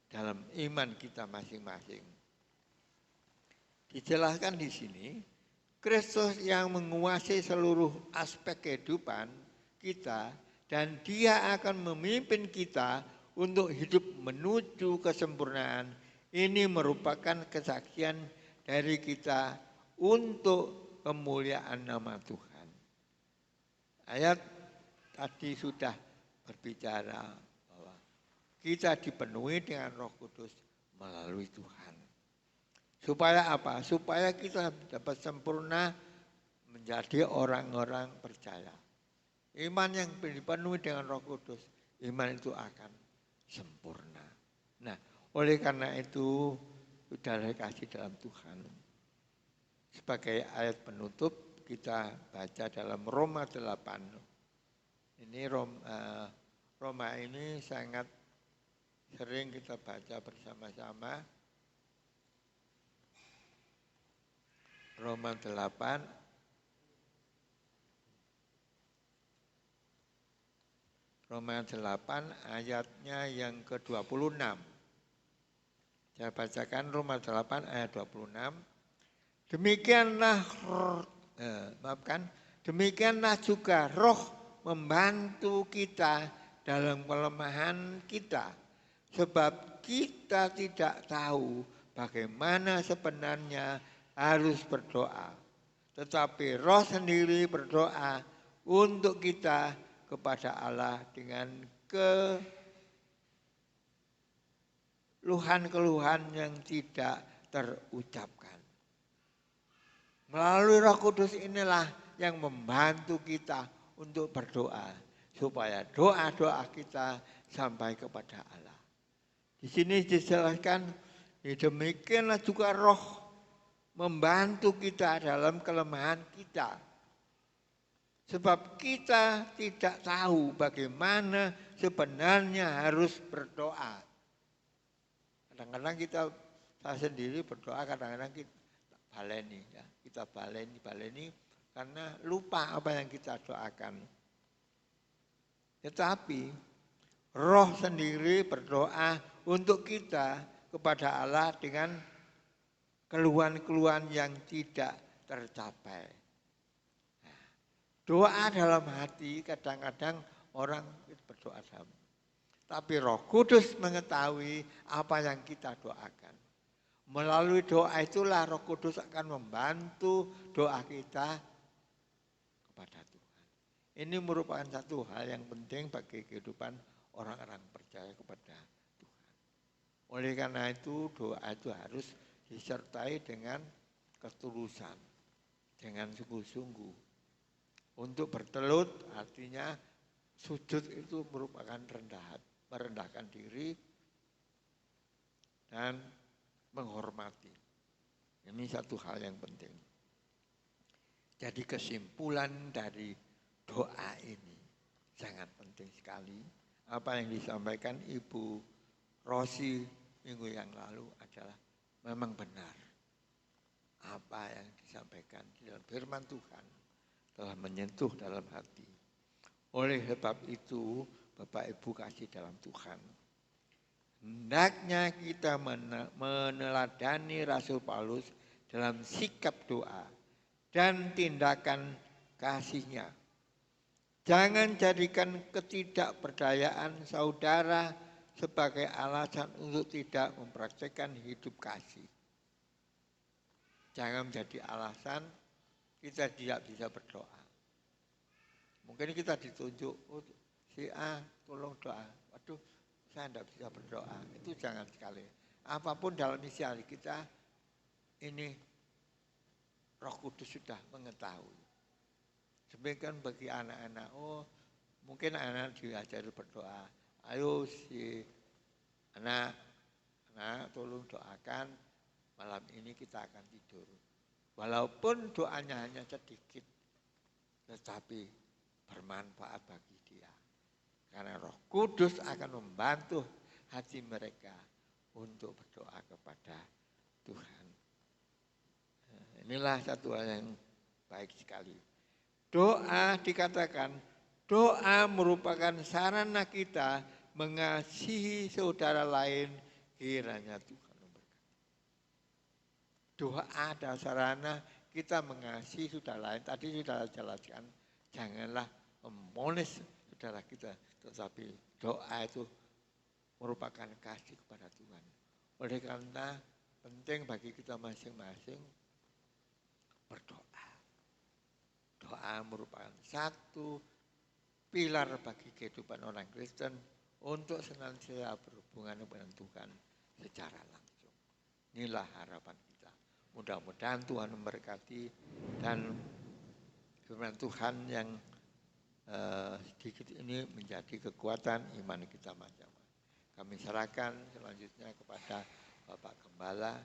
dalam iman kita masing-masing. Dijelaskan di sini, Kristus yang menguasai seluruh aspek kehidupan kita, dan Dia akan memimpin kita untuk hidup menuju kesempurnaan. Ini merupakan kesaksian dari kita untuk kemuliaan nama Tuhan. Ayat tadi sudah berbicara bahwa kita dipenuhi dengan Roh Kudus melalui Tuhan. Supaya apa? Supaya kita dapat sempurna menjadi orang-orang percaya. Iman yang dipenuhi dengan Roh Kudus, iman itu akan sempurna. Nah, oleh karena itu sudah dikasih dalam Tuhan. Sebagai ayat penutup kita baca dalam Roma 8. Ini Roma ini sangat sering kita baca bersama-sama. Roma 8 ayatnya yang ke-26. Saya bacakan Roma 8 ayat 26. Demikianlah juga Roh membantu kita dalam kelemahan kita. Sebab kita tidak tahu bagaimana sebenarnya harus berdoa. Tetapi Roh sendiri berdoa untuk kita kepada Allah dengan keluhan-keluhan yang tidak terucapkan. Melalui Roh Kudus inilah yang membantu kita untuk berdoa, supaya doa-doa kita sampai kepada Allah. Di sini dijelaskan, demikianlah juga Roh membantu kita dalam kelemahan kita. Sebab kita tidak tahu bagaimana sebenarnya harus berdoa. Kadang-kadang saya sendiri berdoa, kadang-kadang kita baleni, ya. Kita baleni karena lupa apa yang kita doakan. Tetapi Roh sendiri berdoa untuk kita kepada Allah dengan keluhan-keluhan yang tidak tercapai. Nah, doa dalam hati kadang-kadang orang berdoa dalam, tapi Roh Kudus mengetahui apa yang kita doakan. Melalui doa itulah Roh Kudus akan membantu doa kita kepada Tuhan. Ini merupakan satu hal yang penting bagi kehidupan orang-orang percaya kepada Tuhan. Oleh karena itu doa itu harus disertai dengan ketulusan, dengan sungguh-sungguh. Untuk bertelut artinya sujud itu merupakan merendahkan diri dan menghormati. Ini satu hal yang penting. Jadi kesimpulan dari doa ini sangat penting sekali. Apa yang disampaikan Ibu Rosi minggu yang lalu adalah memang benar. Apa yang disampaikan di dalam firman Tuhan telah menyentuh dalam hati. Oleh sebab itu, Bapak Ibu kasih dalam Tuhan, hendaknya kita meneladani Rasul Paulus dalam sikap doa dan tindakan kasihnya. Jangan jadikan ketidakberdayaan saudara sebagai alasan untuk tidak mempraktikkan hidup kasih. Jangan menjadi alasan kita tidak bisa berdoa. Mungkin kita ditunjuk, oh, si A tolong doa. Waduh, saya tidak bisa berdoa. Itu jangan sekali. Apapun dalam isi hati kita, ini Roh Kudus sudah mengetahui. Demikian bagi anak-anak, oh mungkin anak diajari berdoa. Ayo si anak tolong doakan, malam ini kita akan tidur. Walaupun doanya hanya sedikit, tetapi bermanfaat bagi dia. Karena Roh Kudus akan membantu hati mereka untuk berdoa kepada Tuhan. Inilah satu hal yang baik sekali. Doa dikatakan, doa merupakan sarana kita mengasihi saudara lain, kiranya Tuhan memberkati. Doa adalah sarana kita mengasihi saudara lain. Tadi sudah jelaskan, janganlah memoles saudara kita, tetapi doa itu merupakan kasih kepada Tuhan. Oleh karena penting bagi kita masing-masing berdoa. Doa merupakan satu pilar bagi kehidupan orang Kristen untuk senantiasa berhubungan dengan Tuhan secara langsung. Inilah harapan kita. Mudah-mudahan Tuhan memberkati dan firman Tuhan yang sedikit ini menjadi kekuatan iman kita masing-masing. Kami serahkan selanjutnya kepada Bapak Gembala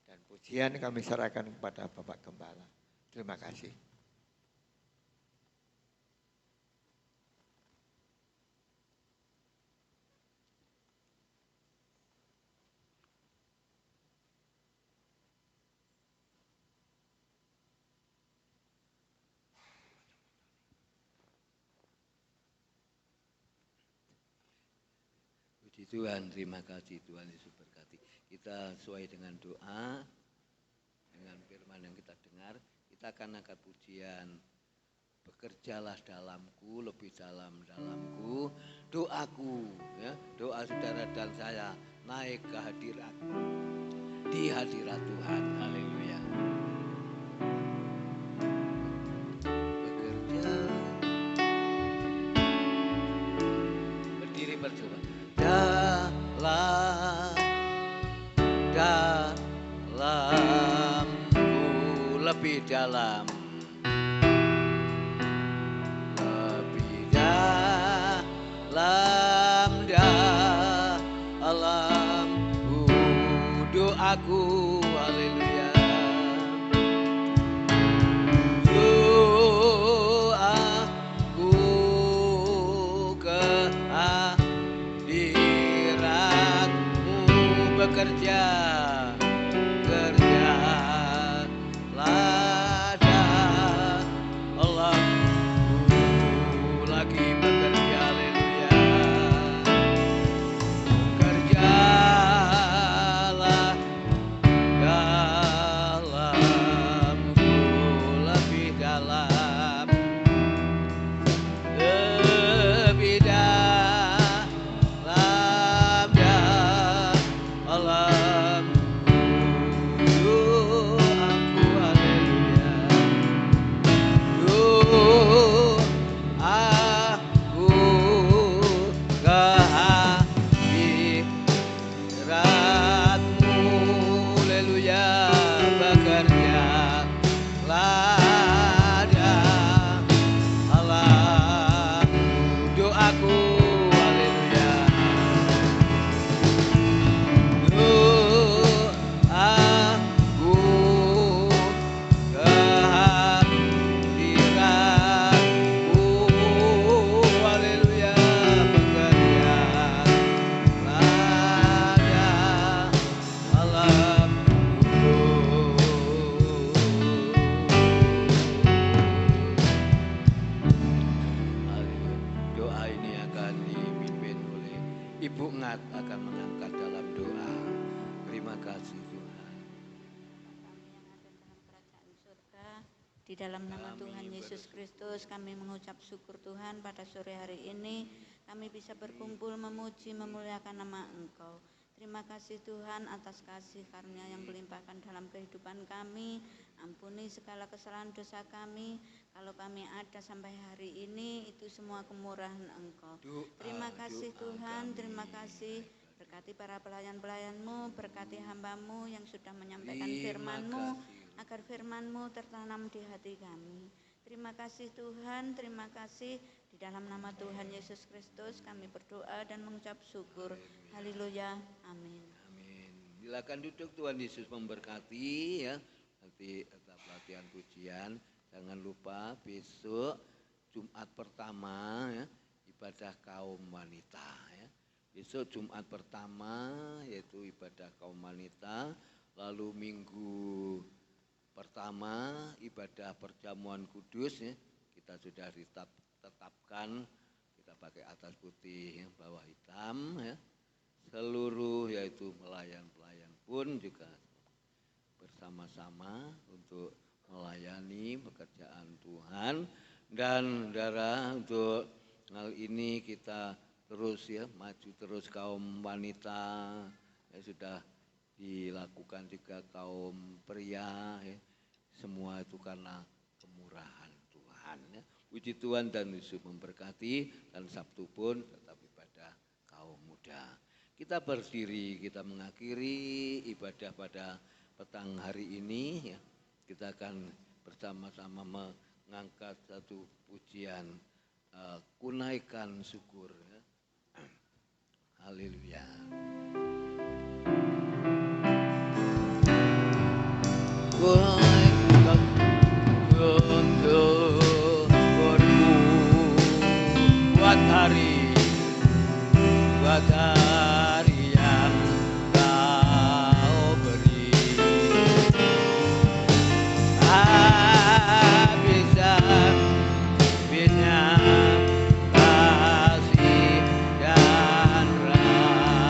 dan pujian kami serahkan kepada Bapak Gembala. Terima kasih. Puji Tuhan, terima kasih Tuhan Yesus berkati. Kita sesuai dengan doa, dengan firman yang kita dengar, kita akan angkat pujian. Bekerjalah dalamku, lebih dalamku, doaku, ya, doa saudara dan saya naik ke hadirat, di hadirat Tuhan, haleluya. Bekerja, berdiri bercoba. Dalamku, lebih dalam. Dalamku, doaku, haleluya. Doaku ke hadiratmu, bekerja dalamku, lagi bekerja, haleluya. Bekerjalah dalamku, lebih dalam, lebih dalam, dalamku, doaku, haleluya. Doaku ke hadiratmu, haleluya. Bekerjalah dalamku, doaku, haleluya. Doaku ke hadiratmu, haleluya. Bekerjalah dalamku. Doa ini akan dipimpin oleh Ibu Ngat, akan mengangkat dalam doa. Terima kasih Tuhan. Kami yang ada dalam kerajaan surga, di dalam nama Tuhan Yesus Kristus kami mengucap syukur Tuhan pada sore hari ini kami bisa berkumpul memuji memuliakan nama Engkau. Terima kasih Tuhan atas kasih karunia yang melimpahkan dalam kehidupan kami. Ampuni segala kesalahan dosa kami. Kalau kami ada sampai hari ini, itu semua kemurahan Engkau. Terima kasih Tuhan, terima kasih. Berkati para pelayan-pelayan-Mu, berkati hamba-Mu yang sudah menyampaikan firman-Mu, agar firman-Mu tertanam di hati kami. Terima kasih Tuhan, terima kasih. Di dalam nama Tuhan Yesus Kristus kami berdoa dan mengucap syukur. Haleluya, amin. Amin. Silakan duduk, Tuhan Yesus memberkati ya. Nanti tetap latihan pujian. Jangan lupa besok Jumat pertama ya, ibadah kaum wanita ya. Besok Jumat pertama yaitu ibadah kaum wanita, lalu Minggu pertama ibadah perjamuan kudus ya. Kita sudah tetapkan, kita pakai atas putih bawah hitam ya. Seluruh yaitu pelayan-pelayan pun juga bersama-sama untuk melayani pekerjaan Tuhan. Dan saudara, untuk hal ini kita terus ya, maju terus kaum wanita ya, sudah dilakukan juga kaum pria ya. Semua itu karena kemurahan Tuhan ya. Puji Tuhan dan Yesus memberkati. Dan Sabtu pun tetap ibadah kaum muda. Kita berdiri, kita mengakhiri ibadah pada petang hari ini ya. Kita akan bersama-sama mengangkat satu pujian, kunaikan syukur ya. Haleluya. Kunaikan syukurku buat hari yang Kau beri. Habisnya kasih dan rahmat.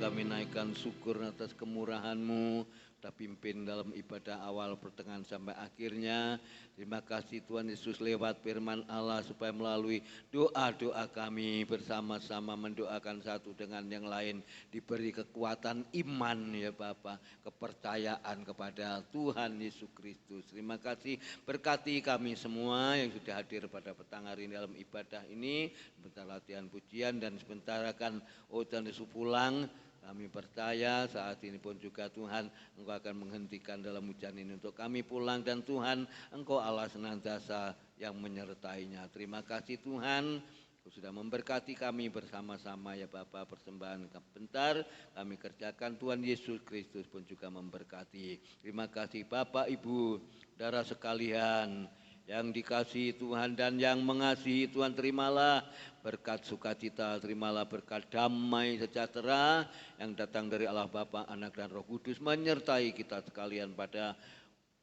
kami naikkan syukur atas kemurahan-Mu, sudah pimpin dalam ibadah awal, pertengahan sampai akhirnya. Terima kasih Tuhan Yesus lewat firman Allah supaya melalui doa-doa kami bersama-sama mendoakan satu dengan yang lain diberi kekuatan iman ya Bapa, kepercayaan kepada Tuhan Yesus Kristus. Terima kasih, berkati kami semua yang sudah hadir pada petang hari ini dalam ibadah ini, sebentar latihan pujian dan sebentar akan Tuhan Yesus pulang. Kami percaya saat ini pun juga Tuhan Engkau akan menghentikan dalam hujan ini untuk kami pulang, dan Tuhan Engkau Allah senantiasa yang menyertainya. Terima kasih Tuhan, Engkau sudah memberkati kami bersama-sama ya Bapa. Persembahan bentar kami kerjakan, Tuhan Yesus Kristus pun juga memberkati. Terima kasih Bapak Ibu, saudara sekalian yang dikasihi Tuhan dan yang mengasihi Tuhan, terimalah berkat sukacita, terimalah berkat damai sejahtera yang datang dari Allah Bapa, Anak dan Roh Kudus menyertai kita sekalian pada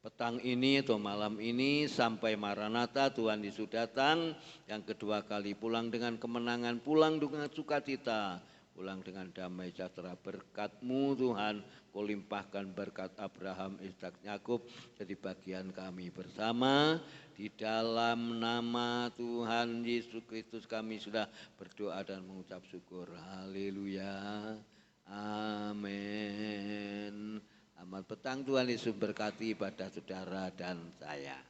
petang ini atau malam ini sampai Maranatha, Tuhan Yesus datang yang kedua kali, pulang dengan kemenangan, pulang dengan sukacita, pulang dengan damai sejahtera. Berkat-Mu Tuhan, Kau limpahkan berkat Abraham, Ishak, Yakub jadi bagian kami bersama. Di dalam nama Tuhan Yesus Kristus kami sudah berdoa dan mengucap syukur. Haleluya. Amin. Selamat petang, Tuhan Yesus berkati ibadah saudara dan saya.